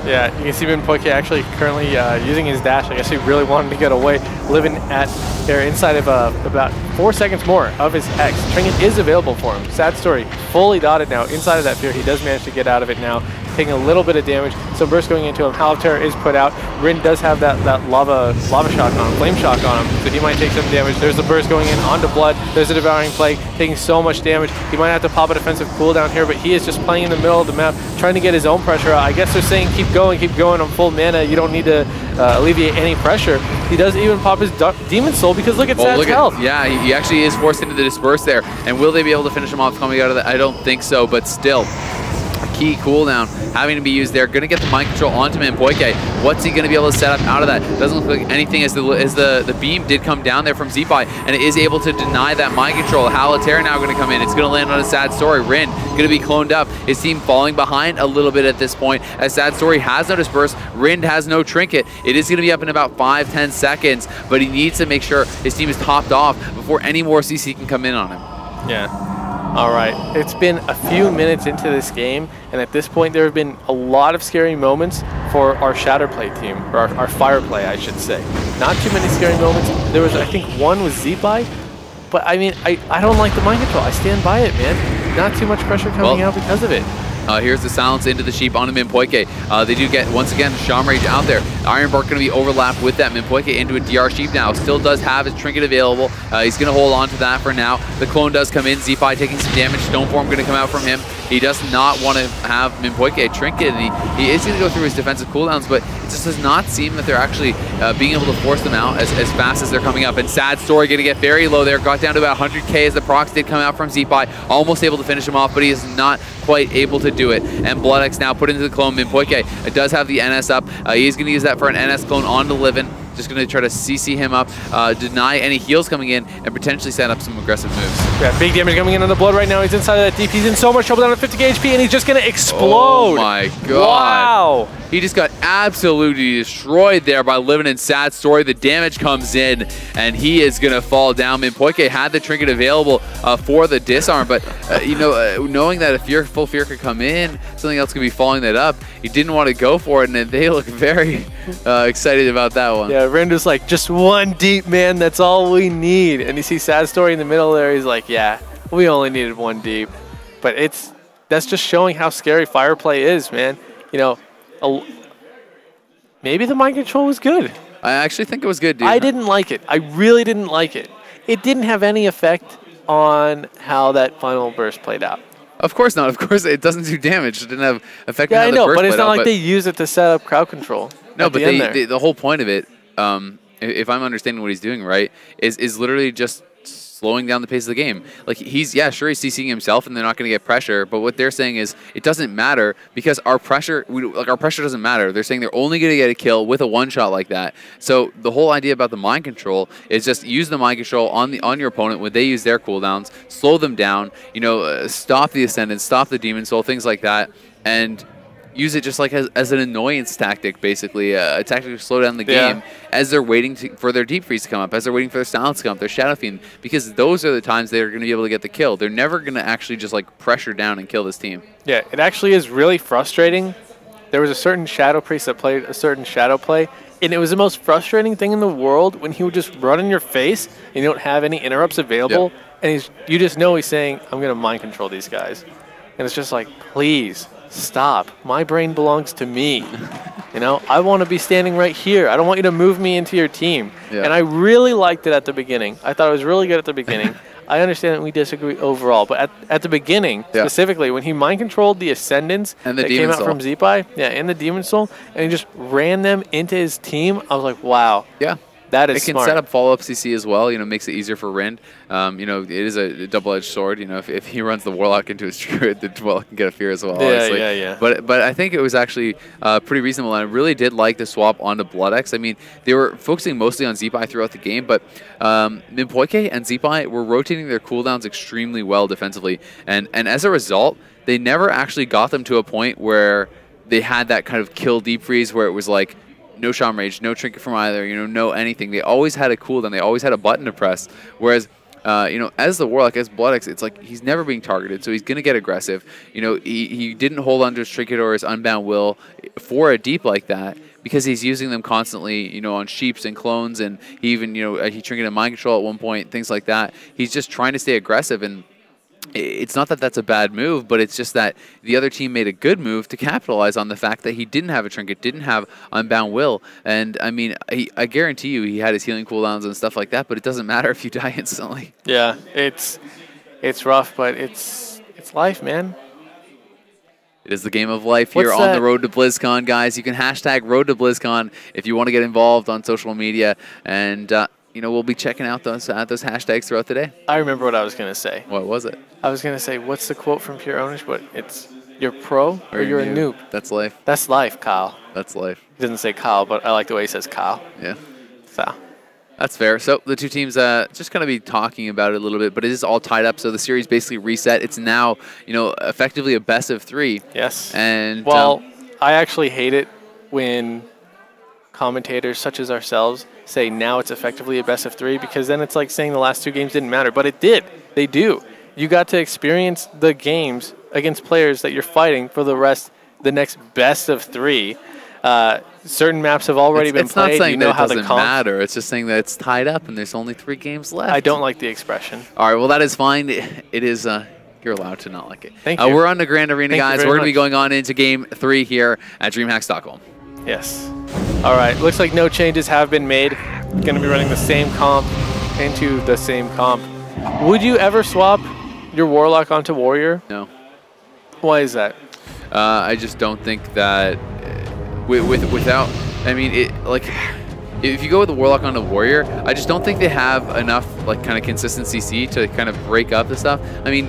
Yeah, you can see Minpoike actually currently using his dash. I guess he really wanted to get away. Living at there inside of about 4 seconds more of his X. Trinket is available for him. Sad Story, fully dotted now inside of that fear. He does manage to get out of it now, taking a little bit of damage. So burst going into him. Howl of Terror is put out. Rin does have that lava shock on him, flame shock on him, so he might take some damage. There's the burst going in onto Blood. There's a Devouring Plague, taking so much damage. He might have to pop a defensive cooldown here, but he is just playing in the middle of the map, trying to get his own pressure out. I guess they're saying keep going on full mana. You don't need to alleviate any pressure. He does even pop his Demon Soul because look at Sad's health. Yeah, he actually is forced into the Disperse there. And will they be able to finish him off coming out of that? I don't think so, but still. Key cooldown having to be used there. Going to get the mind control onto Minpoike. What's he going to be able to set up out of that? Doesn't look like anything, as the beam did come down there from Zeepai, and it is able to deny that mind control. Howl of Terror now going to come in. It's going to land on a Sad Story. Rin going to be cloned up. His team falling behind a little bit at this point, as Sad Story has no Disperse. Rin has no Trinket. It is going to be up in about 5-10 seconds, but he needs to make sure his team is topped off before any more CC can come in on him. Yeah. All right, it's been a few minutes into this game, and at this point there have been a lot of scary moments for our Shatterplay team, or our Fireplay, I should say. Not too many scary moments. There was, I think, one with Z-Buy, but I mean, I don't like the mind control. I stand by it, man. Not too much pressure coming out because of it. Here's the silence into the sheep onto Minpoike. They do get, once again, Shaman Rage out there. Ironbark going to be overlapped with that. Minpoike into a DR sheep now. Still does have his trinket available. He's going to hold on to that for now. The clone does come in. Z-Fi taking some damage. Stoneform going to come out from him. He does not want to have Minpoike a trinket, and he is going to go through his defensive cooldowns, but it just does not seem that they're actually being able to force them out as fast as they're coming up. And Sad Story going to get very low there. Got down to about 100k as the procs did come out from Z-Fi. Almost able to finish him off, but he is not quite able to do it. And BloodX now put into the clone. Minpoike does have the NS up. He's going to use that for an NS clone onto Livin. Just going to try to CC him up, deny any heals coming in, and potentially set up some aggressive moves. Yeah, big damage coming in on the Blood right now. He's inside of that deep. He's in so much trouble down at 50 HP, and he's just going to explode. Oh my god. Wow. He just got absolutely destroyed there by Livin' in Sad Story. The damage comes in, and he is going to fall down. Minpoike had the trinket available for the disarm, but knowing that if full fear could come in, something else could be following that up, he didn't want to go for it, and they look very excited about that one. Yeah, Render's like, just one deep, man. That's all we need. And you see Sad Story in the middle there. He's like, yeah, we only needed one deep. But that's just showing how scary Fireplay is, man. You know, maybe the mind control was good. I actually think it was good, dude. I didn't like it. I really didn't like it. It didn't have any effect on how that final burst played out. Of course not. Of course, it doesn't do damage. It didn't have effect on how I the know, burst but it's played not out, like they use it to set up crowd control. No, but the whole point of it, if I'm understanding what he's doing right, is literally just slowing down the pace of the game. Like he's CCing himself, and they're not going to get pressure. But what they're saying is it doesn't matter because our pressure doesn't matter. They're saying they're only going to get a kill with a one shot like that. So the whole idea about the mind control is just use the mind control on your opponent when they use their cooldowns, slow them down. Stop the Ascendant, stop the Demon Soul, things like that, and use it just like as an annoyance tactic, basically, a tactic to slow down the game as they're waiting for their Deep Freeze to come up, as they're waiting for their Silence to come up, their Shadow Fiend, because those are the times they're going to be able to get the kill. They're never going to actually just like pressure down and kill this team. Yeah, it actually is really frustrating. There was a certain Shadow Priest that played a certain Shadow play, and it was the most frustrating thing in the world when he would just run in your face and you don't have any interrupts available, and you just know he's saying, I'm going to mind control these guys. And it's just like, please. Stop. My brain belongs to me. I want to be standing right here. I don't want you to move me into your team. Yeah. And I really liked it at the beginning. I thought it was really good at the beginning. I understand that we disagree overall, but at the beginning, specifically, when he mind controlled the Ascendants and the that came out from Z-Pi, and the Demon Soul, and he just ran them into his team, I was like, wow. Yeah. That is It can smart. set up follow-up CC as well, makes it easier for Rind. It is a double-edged sword. If he runs the Warlock into his Druid, the Warlock can get a fear as well, honestly. Yeah. But I think it was actually pretty reasonable, and I really did like the swap onto BloodX. I mean, they were focusing mostly on Z-Pi throughout the game, but Minpoike and Z-Pi were rotating their cooldowns extremely well defensively, and as a result, they never actually got them to a point where they had that kind of kill Deep Freeze where it was like, no Shaman Rage, no Trinket from either, no anything. They always had a cooldown. They always had a button to press. Whereas, as the Warlock, as BloodX, it's like he's never being targeted, so he's going to get aggressive. He didn't hold on to his Trinket or his Unbound Will for a deep like that because he's using them constantly, on sheeps and clones, and he even, he Trinketed Mind Control at one point, things like that. He's just trying to stay aggressive, and it's not that that's a bad move, but it's just that the other team made a good move to capitalize on the fact that he didn't have a trinket, didn't have Unbound Will. And, I mean, I guarantee you he had his healing cooldowns and stuff like that, but it doesn't matter if you die instantly. Yeah, it's rough, but it's life, man. It is the game of life here on the road to BlizzCon, guys. You can hashtag Road to BlizzCon if you want to get involved on social media, and we'll be checking out those hashtags throughout the day. I remember what I was going to say. What was it? I was going to say, what's the quote from Pure Ownish? But it's, you're pro or you're a noob. That's life. That's life, Kyle. That's life. He doesn't say Kyle, but I like the way he says Kyle. Yeah. So. That's fair. So the two teams just going to be talking about it a little bit, but it is all tied up. So the series basically reset. It's now, effectively a best of 3. Yes. And I actually hate it when commentators such as ourselves say now it's effectively a best of 3, because then it's like saying the last 2 games didn't matter, but it did. They do. You got to experience the games against players that you're fighting for the next best of 3. Certain maps have already been it's played. It's not saying that it doesn't matter. It's just saying that it's tied up and there's only 3 games left. I don't like the expression. All right, well, that is fine. It is, you're allowed to not like it. Thank you. We're on the Grand Arena, guys. We're going to be much. going on into Game 3 here at DreamHack Stockholm. Yes. All right, looks like no changes have been made. Going to be running the same comp into the same comp. Would you ever swap your Warlock onto Warrior? No. Why is that? I just don't think that without, I mean, if you go with the Warlock on the Warrior, I just don't think they have enough like kind of consistent CC to kind of break up the stuff. I mean,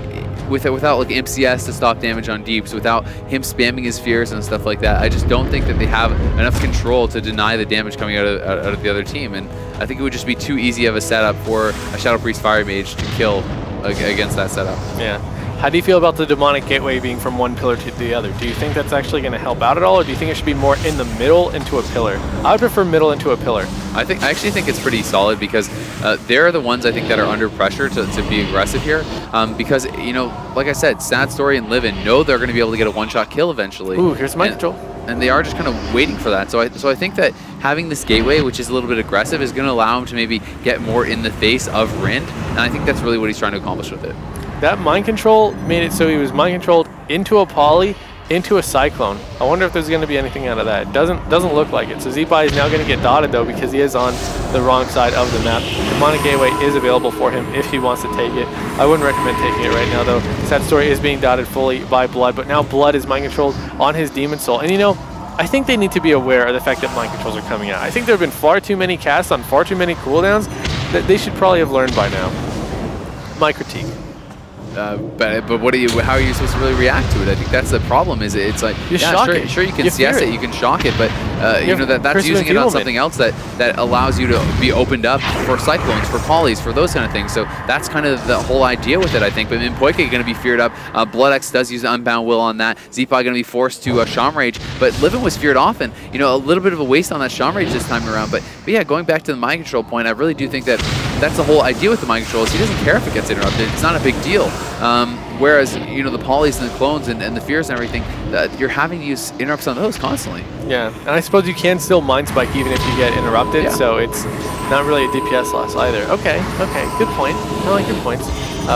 without like MCS to stop damage on deeps, without him spamming his fears and stuff like that, I just don't think that they have enough control to deny the damage coming out of the other team. And I think it would just be too easy of a setup for a Shadow Priest Fire Mage to kill against that setup. Yeah. How do you feel about the Demonic Gateway being from one pillar to the other? Do you think that's actually going to help out at all, or do you think it should be more in the middle into a pillar? I would prefer middle into a pillar. I actually think it's pretty solid because they're the ones I think that are under pressure to be aggressive here. Because, you know, like I said, Sad Story and Livin know they're going to be able to get a one-shot kill eventually. Ooh, here's mind control. And they are just kind of waiting for that. So I think that having this gateway, which is a little bit aggressive, is going to allow him to maybe get more in the face of Rind. And I think that's really what he's trying to accomplish with it. That mind control made it so he was mind controlled into a poly, into a cyclone. I wonder if there's going to be anything out of that. It doesn't look like it. So Zeepai is now going to get dotted though because he is on the wrong side of the map. Demonic Gateway is available for him if he wants to take it. I wouldn't recommend taking it right now though. Sad Story is being dotted fully by Blood, but now Blood is mind controlled on his Demon Soul. And you know, I think they need to be aware of the fact that mind controls are coming out. I think there have been far too many casts on far too many cooldowns that they should probably have learned by now. My critique. But what how are you supposed to really react to it? I think that's the problem. Is it's like sure you can CS it, you can shock it, but you know that's using it on something else that allows you to be opened up for cyclones, for polys, for those kind of things. So that's kind of the whole idea with it, I think. But Minpoike going to be feared up. BloodX does use Unbound Will on that. Zeepai going to be forced to Shaman Rage, but Livin was feared off, and you know a little bit of a waste on that Shaman Rage this time around. But yeah, going back to the mind control point, I really do think that that's the whole idea with the mind control. Is he doesn't care if it gets interrupted. It's not a big deal. Whereas, you know, the polys and the clones and the fears and everything, you're having to use interrupts on those constantly. Yeah, and I suppose you can still mind spike even if you get interrupted, so it's not really a DPS loss either. Okay, good point. I like your points.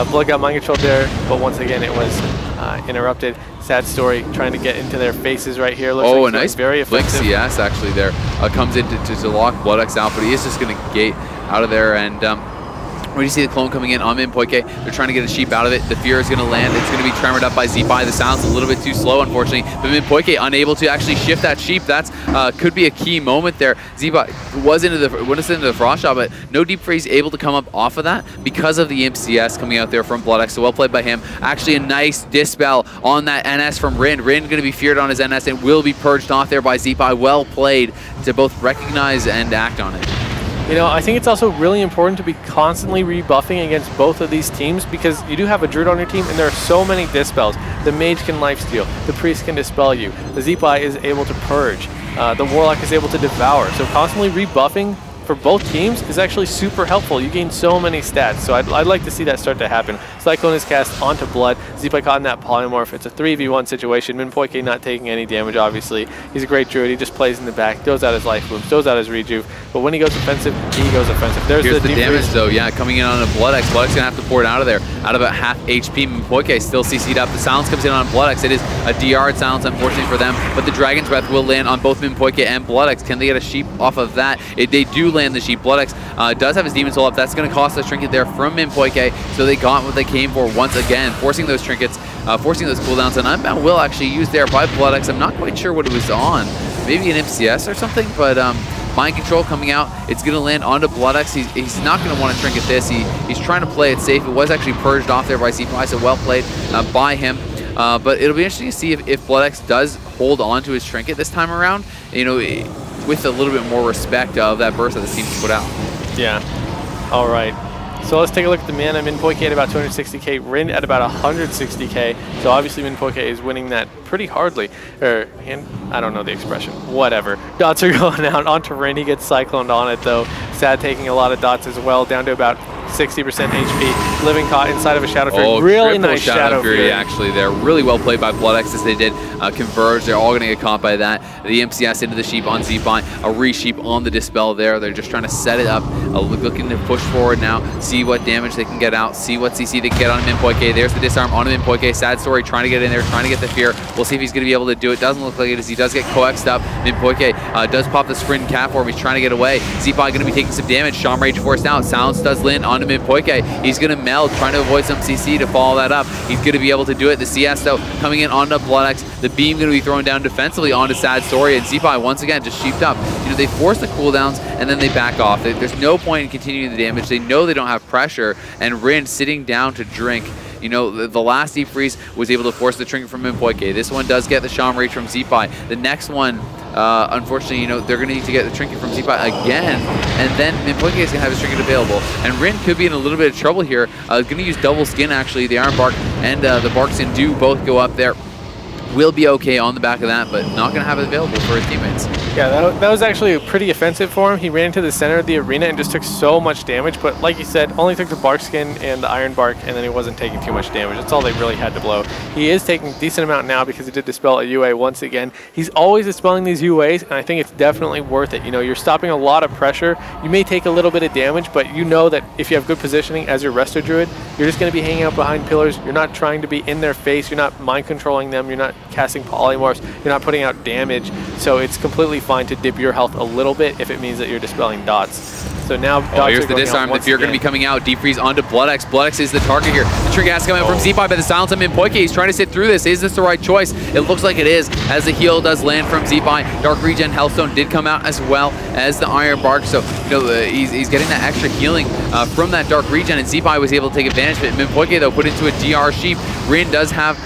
Blood got mind controlled there, but once again it was interrupted. Sad Story trying to get into their faces right here. Looks like a nice very effective. CS actually there. Comes in to lock BloodX out, but he is just going to gate out of there. And when you see the clone coming in on Minpoike, they're trying to get a sheep out of it. The fear is going to land. It's going to be tremored up by Zeepai. The sound's a little bit too slow, unfortunately. But Minpoike unable to actually shift that sheep. That's could be a key moment there. Zeepai went into the frost shot, but no deep freeze able to come up off of that because of the Imp CS coming out there from BloodX. So well played by him. Actually, a nice dispel on that NS from Rind. Rind going to be feared on his NS and will be purged off there by Zeepai. Well played to both recognize and act on it. You know, I think it's also really important to be constantly rebuffing against both of these teams because you do have a Druid on your team and there are so many dispels. The Mage can lifesteal, the Priest can dispel you, the Zeepai is able to purge, the Warlock is able to devour. So constantly rebuffing for both teams is actually super helpful. You gain so many stats, so I'd like to see that start to happen. Cyclone is cast onto Blood. Zeepai caught in that polymorph. It's a 3v1 situation. Minpoike not taking any damage, obviously. He's a great druid. He just plays in the back, throws out his life boom, throws out his rejuve. But when he goes offensive, he goes offensive. Here's the damage though, yeah, coming in on a BloodX. BloodX gonna have to pour it out of there. Out of about half HP, Minpoike still CC'd up. The silence comes in on BloodX. It is a DR silence, unfortunately for them, but the Dragon's Breath will land on both Minpoike and BloodX. Can they get a sheep off of that? They do land the sheep. BloodX does have his Demon Soul up. That's going to cost a trinket there from Minpoike, so they got what they came for once again, forcing those trinkets, forcing those cooldowns. And Unbound Will actually used there by BloodX. I'm not quite sure what it was on. Maybe an MCS or something, but mind control coming out. It's going to land onto BloodX. He's not going to want to trinket this. He's trying to play it safe. It was actually purged off there by Zeepai, so well played by him. But it'll be interesting to see if BloodX does hold on to his trinket this time around, you know, with a little bit more respect of that burst that the team's put out. Yeah. All right. So let's take a look at the mana. Minpoike at about 260k, Rind at about 160k. So obviously Minpoike is winning that pretty hardly. I don't know the expression. Whatever. Dots are going out onto Rind. He gets cycloned on it though. Sad taking a lot of dots as well, down to about 60% HP, living caught inside of a Shadow Fury. Oh, really triple nice Shadow Fury. Actually, they're really well played by BloodX as they did converge. They're all going to get caught by that. The MCS into the Sheep on Z-Bot, a re-Sheep on the Dispel there. They're just trying to set it up, looking to push forward now, see what damage they can get out, see what CC they can get on Minpoike. There's the disarm on Minpoike. Sad Story trying to get in there, trying to get the fear. We'll see if he's going to be able to do it. Doesn't look like it as he does get coaxed up. Minpoike does pop the sprint cap for him. He's trying to get away. Z-Bot going to be taking some damage. Shaman Rage forced out. Silence does land onto Minpoike. He's going to meld, trying to avoid some CC to follow that up. He's going to be able to do it. The CS, though, coming in onto BloodX. The beam going to be thrown down defensively onto Sad Story. And Z-Bot, once again, just sheeped up. You know, they force the cooldowns, and then they back off. There's no point in continuing the damage. They know they don't have pressure. And Rin sitting down to drink. You know, the last Deep Freeze was able to force the trinket from Minpoike. This one does get the Shaman Rage from Z-Pi. The next one, unfortunately, you know, they're going to need to get the trinket from Z-Pi again, and then Minpoike is going to have his trinket available. And Rin could be in a little bit of trouble here. Going to use double skin, actually. The Iron Bark and the Barkskin do both go up there. Will be okay on the back of that, but not going to have it available for his teammates. Yeah, that was actually pretty offensive for him. He ran into the center of the arena and just took so much damage, but like you said, only took the Barkskin and the Iron Bark, and then he wasn't taking too much damage. That's all they really had to blow. He is taking a decent amount now because he did dispel a UA once again. He's always dispelling these UAs, and I think it's definitely worth it. You know, you're stopping a lot of pressure. You may take a little bit of damage, but you know that if you have good positioning as your Resto Druid, you're just going to be hanging out behind pillars. You're not trying to be in their face. You're not mind controlling them. You're not casting polymorphs. You're not putting out damage. So it's completely fine to dip your health a little bit if it means that you're dispelling dots. So now here's the disarm. The fear going to be coming out. Deep Freeze onto BloodX. BloodX is the target here. The trinket has to come out from Z-Pi, but the silence on Minpoike. He's trying to sit through this. Is this the right choice? It looks like it is, as the heal does land from Z-Pi. Dark Regen Hellstone did come out as well as the Iron Bark. So, you know, he's getting that extra healing from that Dark Regen, and Z-Pi was able to take advantage of it. Minpoike, though, put into a DR Sheep. Rin does have,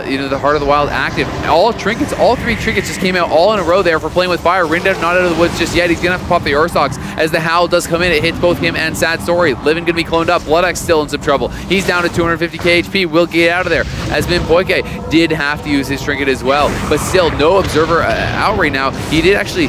you know, the Heart of the Wild active. All three trinkets just came out all in a row there for playing with fire. Rin not out of the woods just yet. He's going to have to pop the Ursox as the Howl does come in. It hits both him and Sad Story. Livin going to be cloned up. BloodX still in some trouble. He's down to 250k HP. Will get out of there, as Minpoike did have to use his trinket as well. But still, no Observer out right now. He did actually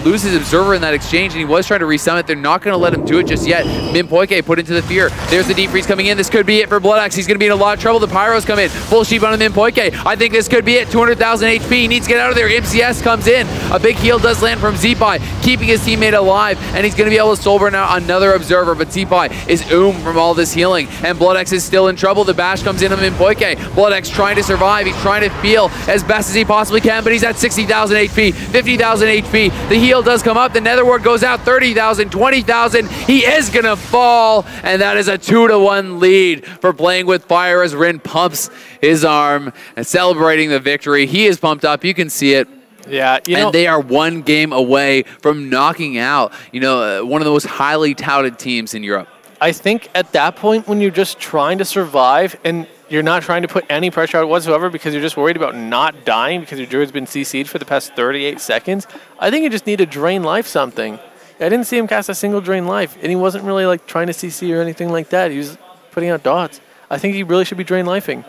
lose his Observer in that exchange, and he was trying to resummit. They're not going to let him do it just yet. Minpoike put into the fear. There's the Deep Freeze coming in. This could be it for BloodX. He's going to be in a lot of trouble. The Pyros come in. Full sheep on Minpoike. I think this could be it. 200,000 HP. He needs to get out of there. MCS comes in. A big heal does land from Z-Pi, keeping his teammate alive, and he's going to be able to soul burn out another Observer, but Z-Pi is from all this healing, and BloodX is still in trouble. The bash comes in on Minpoike. BloodX trying to survive. He's trying to feel as best as he possibly can, but he's at 60,000 HP, 50,000 HP. The heal does come up. The Nether Ward goes out 30,000, 20,000. He is going to fall, and that is a 2-1 lead for playing with fire as Rin pumps his arm and celebrating the victory. He is pumped up. You can see it. Yeah, you know, and they are one game away from knocking out, you know, one of the most highly touted teams in Europe. I think at that point, when you're just trying to survive and you're not trying to put any pressure out whatsoever because you're just worried about not dying because your Druid's been CC'd for the past 38 seconds, I think you just need to drain life something. I didn't see him cast a single drain life, and he wasn't really like trying to CC or anything like that. He was putting out dots. I think he really should be drain lifing.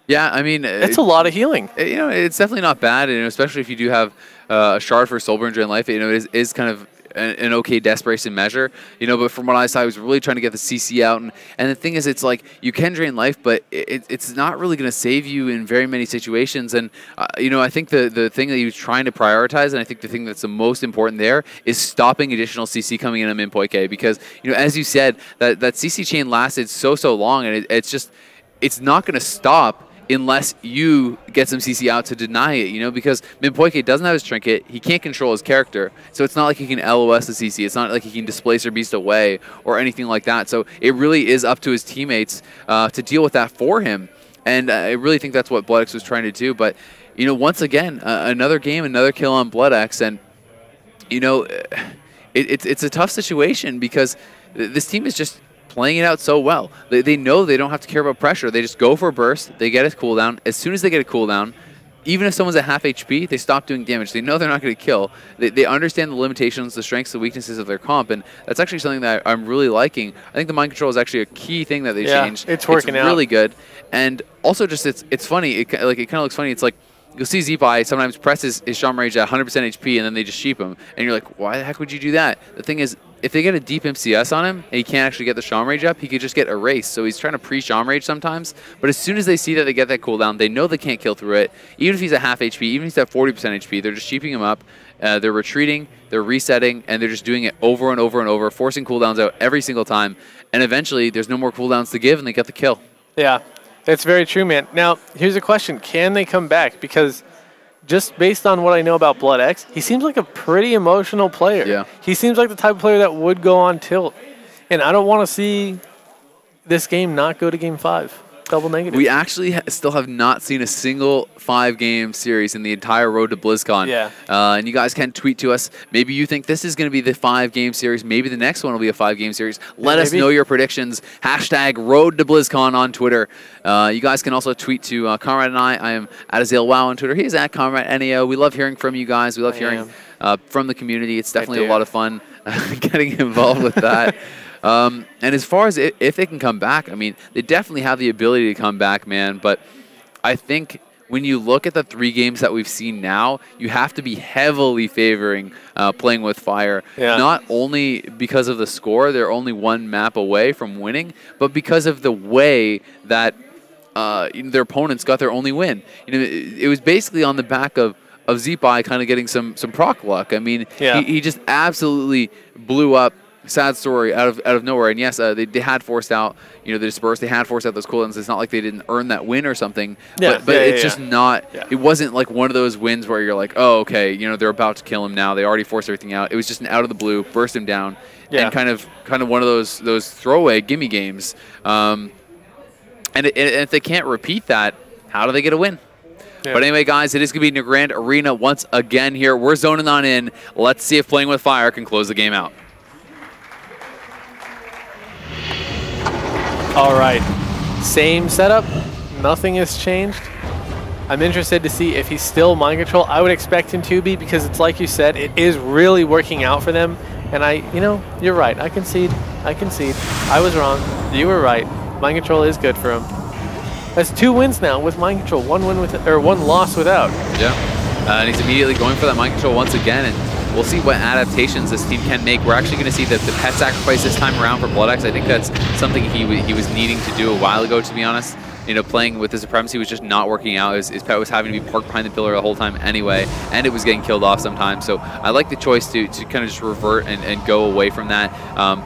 Yeah, I mean, it's a lot of healing. You know, it's definitely not bad, and especially if you do have a shard for soul burn drain life. You know, it is kind of an okay desperation measure. You know, but from what I saw, I was really trying to get the CC out, and the thing is, it's like you can drain life, but it's not really going to save you in very many situations. And you know, I think the thing that he was trying to prioritize, and I think the thing that's the most important there, is stopping additional CC coming in on Minpoike, because you know, as you said, that CC chain lasted so long, and it's not going to stop unless you get some CC out to deny it, you know, because Minpoike doesn't have his trinket, he can't control his character, so it's not like he can LOS the CC, it's not like he can displace or beast away or anything like that, so it really is up to his teammates to deal with that for him, and I really think that's what BloodX was trying to do. But, you know, once again, another game, another kill on BloodX, and, you know, it's a tough situation because this team is just playing it out so well. They know they don't have to care about pressure. They just go for a burst. They get a cooldown. As soon as they get a cooldown, even if someone's at half HP, they stop doing damage. They know they're not going to kill. They understand the limitations, the strengths, the weaknesses of their comp, and that's actually something that I'm really liking. I think the mind control is actually a key thing that they changed. It's working out. It's really good. And also just, it's funny. It kind of looks funny. It's like, you'll see Zeepai sometimes press his Shaman Rage at 100% HP, and then they just sheep him. And you're like, why the heck would you do that? The thing is, if they get a deep MCS on him and he can't actually get the Shaman Rage up, he could just get erased. So he's trying to pre-Shaman Rage sometimes. But as soon as they see that they get that cooldown, they know they can't kill through it. Even if he's at half HP, even if he's at 40% HP, they're just sheeping him up. They're retreating, they're resetting, and they're just doing it over and over and over, forcing cooldowns out every single time. And eventually, there's no more cooldowns to give, and they get the kill. Yeah, it's very true, man. Now, here's a question. Can they come back? Because just based on what I know about BloodX, he seems like a pretty emotional player. Yeah. He seems like the type of player that would go on tilt. And I don't want to see this game not go to Game 5. Double negative. We actually still have not seen a single 5-game series in the entire road to BlizzCon. Yeah. And you guys can tweet to us. Maybe you think this is going to be the 5-game series. Maybe the next one will be a 5-game series. Let us know your predictions. Hashtag Road to BlizzCon on Twitter. You guys can also tweet to Conrad and I. I am at AzaleWow on Twitter. He is at Conrad NAO. We love hearing from you guys. We love hearing from the community. It's definitely a lot of fun getting involved with that. And as far as if they can come back, I mean, they definitely have the ability to come back, man. But I think when you look at the 3 games that we've seen now, you have to be heavily favoring playing with Fire. Yeah. Not only because of the score, they're only 1 map away from winning, but because of the way that their opponents got their only win. You know, it was basically on the back of Zeepai kind of getting some proc luck. I mean, he just absolutely blew up. Sad story out of nowhere. And yes, they had forced out, you know, the disperse. They had forced out those cooldowns. It's not like they didn't earn that win or something. But it's just not. It wasn't like one of those wins where you're like, oh, okay, you know, they're about to kill him now. They already forced everything out. It was just an out of the blue, burst him down, and kind of one of those throwaway gimme games. And if they can't repeat that, how do they get a win? Yeah. But anyway, guys, it is going to be in the Grand Arena once again here. We're zoning on in. Let's see if playing with Fire can close the game out. All right, same setup, nothing has changed. I'm interested to see if he's still mind control. I would expect him to be, because it's like you said, it is really working out for them. And you know, you're right, I concede. I was wrong, you were right. Mind control is good for him. That's 2 wins now with mind control, 1 win with, or 1 loss without. Yeah, and he's immediately going for that mind control once again. And we'll see what adaptations this team can make. We're actually going to see the pet sacrifice this time around for BloodX. I think that's something he was needing to do a while ago, to be honest. You know, playing with the Supremacy was just not working out. His pet was having to be parked behind the pillar the whole time anyway, and it was getting killed off sometimes. So I like the choice to kind of just revert and go away from that,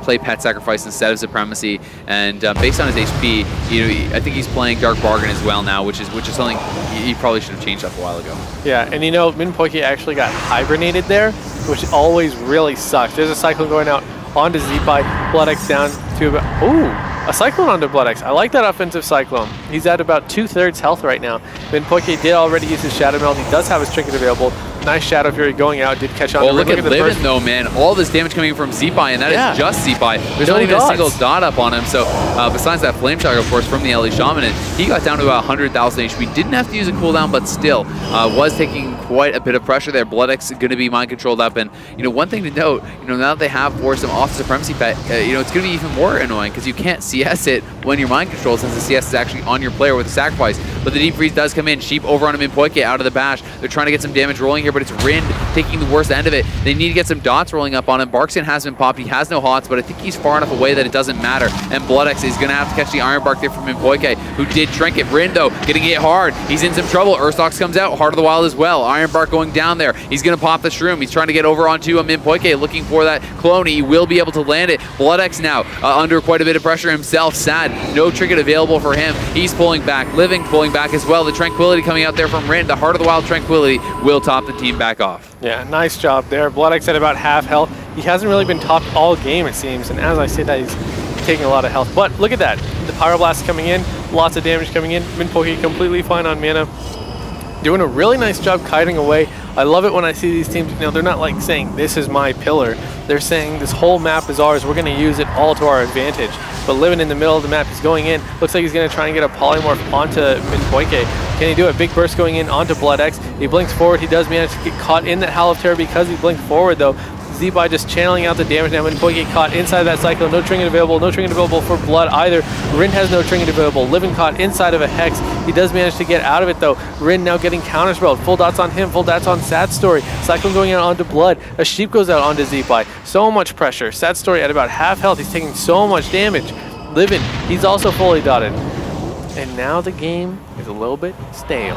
play pet sacrifice instead of Supremacy. And based on his HP, you know, I think he's playing Dark Bargain as well now, which is something he probably should have changed up a while ago. Yeah, and you know, Minpoke actually got hibernated there, which always really sucks. There's a Cyclone going out onto Zeepai, BloodX down to about, ooh, a Cyclone onto BloodX. I like that offensive Cyclone. He's at about 2/3 health right now. Minpoke did already use his Shadow Meld. He does have his trinket available. Nice Shadow Fury going out, did catch on. Oh, look at Livin though, man. All this damage coming from Zeepai, and that is just Zeepai. There's not even a single dot up on him. So besides that Flame Shock, of course, from the LE Shaman, and he got down to about 100,000 HP. Didn't have to use a cooldown, but still was taking quite a bit of pressure there. BloodX going to be mind controlled up, and you know, one thing to note, you know, now that they have forced him off the Supremacy pet, you know, it's going to be even more annoying because you can't CS it when you're mind controlled, since the CS is actually on your player with a sacrifice. But the Deep Freeze does come in. Sheep over on him in Minpoke out of the bash. They're trying to get some damage rolling here, but it's Rind taking the worst end of it. They need to get some dots rolling up on him. Barkskin has been popped. He has no hots, but I think he's far enough away that it doesn't matter. And BloodX is going to have to catch the Iron Bark there from Minpoke, who did trinket. Rind, though, getting hit hard. He's in some trouble. Urstox comes out. Heart of the Wild as well. Iron Bark going down there. He's going to pop the Shroom. He's trying to get over onto Minpoke, looking for that clone. He will be able to land it. BloodX now under quite a bit of pressure himself. Sad. No trinket available for him. He's pulling back. Living pulling back as well. The Tranquility coming out there from Rind. The Heart of the Wild Tranquility will top the team back off. Yeah, nice job there. BloodX at about half health. He hasn't really been topped all game, it seems. And as I say that, he's taking a lot of health. But look at that. The Pyroblast coming in. Lots of damage coming in. Minpoke completely fine on mana. Doing a really nice job kiting away. I love it when I see these teams, you know, they're not like saying, this is my pillar. They're saying, this whole map is ours. We're going to use it all to our advantage. But living in the middle of the map, he's going in. Looks like he's going to try and get a Polymorph onto Minpoke. Can he do it? Big burst going in onto BloodX. He blinks forward. He does manage to get caught in that Howl of Terror because he blinked forward, though. Z-By just channeling out the damage now. Minpoke get caught inside of that cyclone. No trinket available. No trinket available for Blood either. Rin has no trinket available. Livin caught inside of a Hex. He does manage to get out of it though. Rin now getting counterspelled. Full dots on him. Full dots on Sad Story. Cyclone going out onto Blood. A Sheep goes out onto Z-By. So much pressure. Sad Story at about half health. He's taking so much damage. Livin, he's also fully dotted. And now the game is a little bit stale.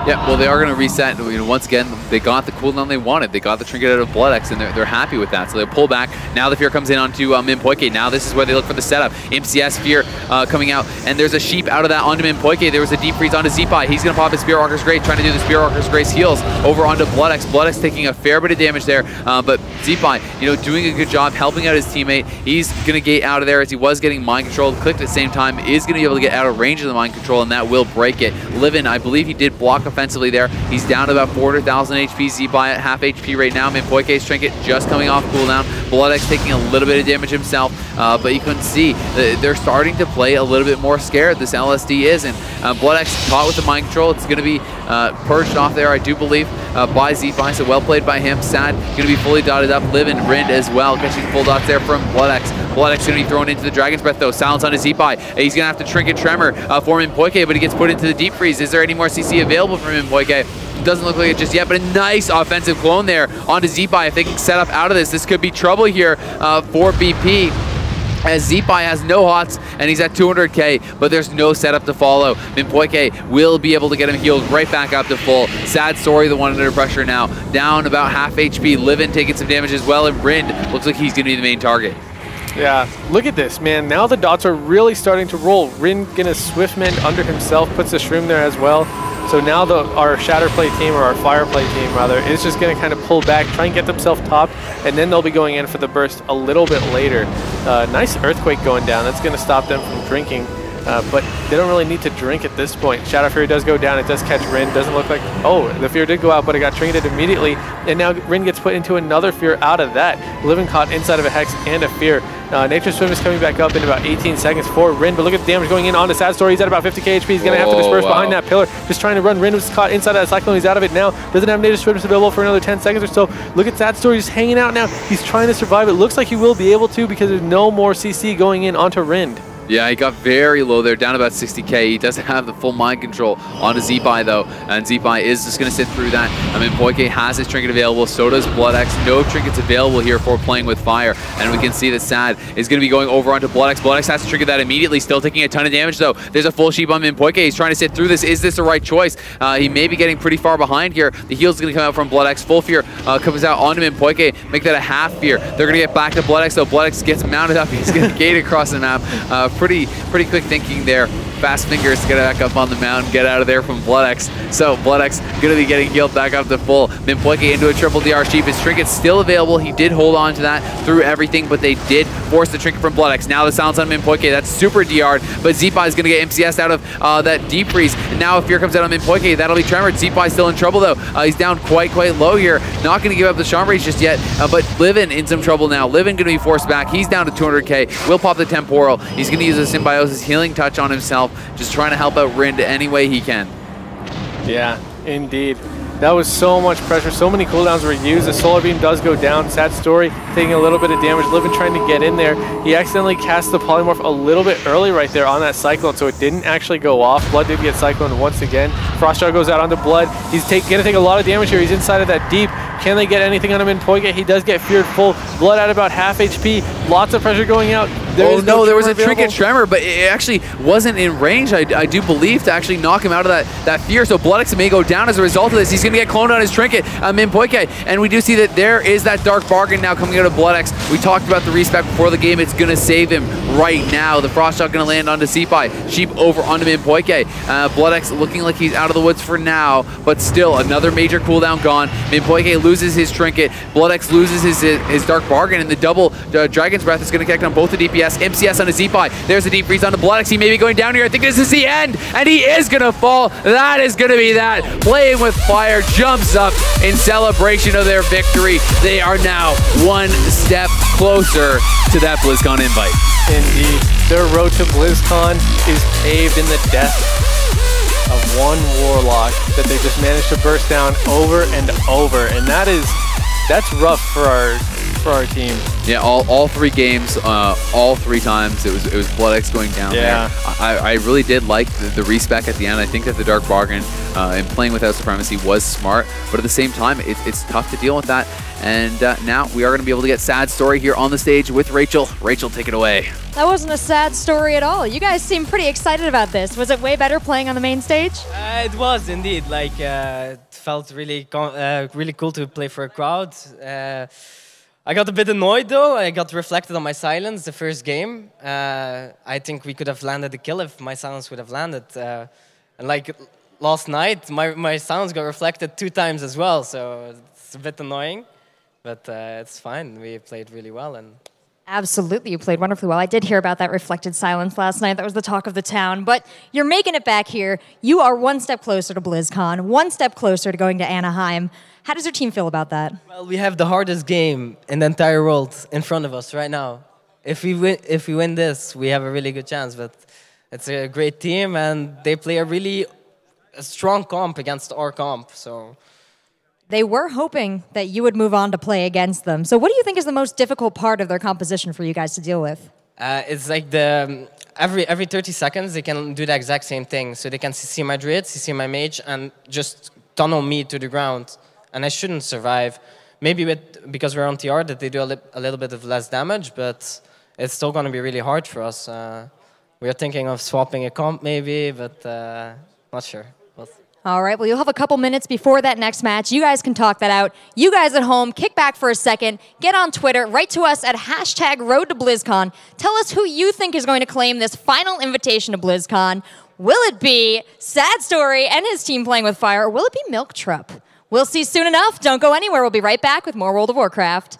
Yeah, well, they are going to reset. You know, once again, they got the cooldown they wanted. They got the trinket out of BloodX, and they're happy with that. So they pull back. Now the Fear comes in onto Minpoke. Now this is where they look for the setup. MCS Fear coming out, and there's a Sheep out of that onto Minpoke. There was a deep freeze onto Z-Pi. He's going to pop his Spear Walker's Grace, trying to do the Spear Walker's Grace heals over onto BloodX. BloodX taking a fair bit of damage there, but Z-Pi, you know, doing a good job helping out his teammate. He's going to get out of there as he was getting mind controlled. Clicked at the same time, is going to be able to get out of range of the mind control, and that will break it. Livin, I believe he did block offensively there. He's down to about 400,000 HP. Z-By at half HP right now. Minpoke's trinket just coming off cooldown. BloodX taking a little bit of damage himself, but you can see they're starting to play a little bit more scared. This LSD is, and BloodX caught with the mind control. It's going to be purged off there, I do believe, by Z-By, so well played by him. Sad going to be fully dotted up. Livin, Rind as well, catching full dots there from BloodX. BloodX going to be thrown into the Dragon's Breath though. Silence on his Z-By. He's going to have to trinket Tremor for Minpoke, but he gets put into the Deep Freeze. Is there any more CC available for Minpoke? Doesn't look like it just yet, but a nice offensive clone there onto Z-By. If they can set up out of this could be trouble here for BP. As Z-By has no hots and he's at 200k, but there's no setup to follow. Minpoke will be able to get him healed right back up to full. Sad Story, the one under pressure now, down about half HP. Livin taking some damage as well, and Rind looks like he's going to be the main target. Yeah, look at this, man. Now the dots are really starting to roll. Rin gonna Swiftmend under himself, puts the Shroom there as well. So now our Shatter Play team, or our Fire Play team rather, is just gonna kind of pull back, try and get themselves top, and then they'll be going in for the burst a little bit later. Nice Earthquake going down. That's gonna stop them from drinking. But they don't really need to drink at this point. Shadow Fury does go down. It does catch Rin. Doesn't look like... Oh, the Fear did go out, but it got trinketed immediately. And now Rin gets put into another Fear out of that. Livin caught inside of a Hex and a Fear. Nature Swim is coming back up in about 18 seconds for Rin, but look at the damage going in onto Sad Story. He's at about 50k HP. He's going to have to disperse behind that pillar. Just trying to run. Rin was caught inside that Cyclone. He's out of it now. Doesn't have Nature Swim available for another 10 seconds or so. Look at Sad Story just hanging out now. He's trying to survive. It looks like he will be able to because there's no more CC going in onto Rind. Yeah, he got very low there, down about 60k. He doesn't have the full mind control onto Z-By though, and Z-By is just going to sit through that. I mean, Minpoke has his trinket available, so does BloodX. No trinkets available here for playing with fire, and we can see that Sad is going to be going over onto BloodX. BloodX has to trinket that immediately, still taking a ton of damage though. There's a full Sheep on Minpoke. He's trying to sit through this. Is this the right choice? He may be getting pretty far behind here. The heal's going to come out from BloodX. Full Fear comes out onto Minpoke, make that a half Fear. They're going to get back to BloodX though. BloodX gets mounted up. He's going to gate across the map. Pretty quick thinking there. Fast fingers to get back up on the mountain, get out of there from BloodX. So BloodX going to be getting healed back up to full. Minpoke into a triple DR Sheep. His trinket's still available. He did hold on to that through everything, but they did force the trinket from BloodX. Now the silence on Minpoke. That's super DR'd, but Z-By is going to get MCS'd out of that Deep Freeze. And now if Fear comes out on Minpoke, that'll be tremored. Z-By still in trouble though. He's down quite low here. Not going to give up the Charm Rage just yet, but Livin in some trouble now. Livin going to be forced back. He's down to 200k. Will pop the Temporal. He's going to use a Symbiosis Healing Touch on himself, just trying to help out Rind any way he can. Yeah, indeed. That was so much pressure. So many cooldowns were used. The Solar Beam does go down. Sad Story taking a little bit of damage. Livin trying to get in there. He accidentally cast the Polymorph a little bit early right there on that Cyclone, so it didn't actually go off. Blood did get Cyclone once again. Frostjaw goes out onto Blood. He's going to take a lot of damage here. He's inside of that Deep. Can they get anything on him in Minpoke? He does get feared full. Blood at about half HP. Lots of pressure going out. There was a trinket tremor, but it actually wasn't in range, I do believe, to actually knock him out of that fear. So BloodX may go down as a result of this. He's going to get cloned on his trinket, Minpoke. And we do see that there is that Dark Bargain now coming out of BloodX. We talked about the respec before the game. It's going to save him right now. The Frost Shot going to land onto Z-By. Sheep over onto Minpoke. BloodX looking like he's out of the woods for now, but still another major cooldown gone. Minpoke loses his trinket. BloodX loses his Dark Bargain, and the double Dragon's Breath is going to connect on both the DPS. MCS on a Z-By. There's a Deep Freeze on the BloodX. He may be going down here. I think this is the end, and he is going to fall. That is going to be that. Playing with Fire jumps up in celebration of their victory. They are now one step closer to that BlizzCon invite. Indeed. Their road to BlizzCon is paved in the death of one Warlock that they just managed to burst down over and over, and that's rough for for our team. Yeah, all 3 games, all 3 times it was BloodX going down there. I really did like the respec at the end. I think that the Dark Bargain and playing without Supremacy was smart, but at the same time, it's tough to deal with that. And now we are going to be able to get Sad Story here on the stage with Rachel. Rachel, take it away. That wasn't a sad story at all. You guys seem pretty excited about this. Was it way better playing on the main stage? It was indeed. Like, it felt really really cool to play for a crowd. I got a bit annoyed though. I got reflected on my silence the first game. I think we could have landed the kill if my silence would have landed. And like last night, my silence got reflected 2 times as well, so it's a bit annoying. But it's fine. We played really well. And Absolutely, you played wonderfully well. I did hear about that reflected silence last night. That was the talk of the town. But you're making it back here. You are 1 step closer to BlizzCon, 1 step closer to going to Anaheim. How does your team feel about that? well, we have the hardest game in the entire world in front of us right now. If we win this, we have a really good chance. But it's a great team, and they play a strong comp against our comp. So. They were hoping that you would move on to play against them. So what do you think is the most difficult part of their composition for you guys to deal with? It's like every 30 seconds they can do the exact same thing. So they can CC my Druid, CC my Mage, and just tunnel me to the ground. And I shouldn't survive. Maybe because we're on TR that they do a little bit of less damage, but it's still going to be really hard for us. We are thinking of swapping a comp maybe, but not sure. All right, well, you'll have a couple minutes before that next match. You guys can talk that out. You guys at home, kick back for a second. Get on Twitter. Write to us at #RoadToBlizzCon. Tell us who you think is going to claim this final invitation to BlizzCon. Will it be Sad Story and his team playing with fire, or will it be Milk Trup? We'll see soon enough. Don't go anywhere. We'll be right back with more World of Warcraft.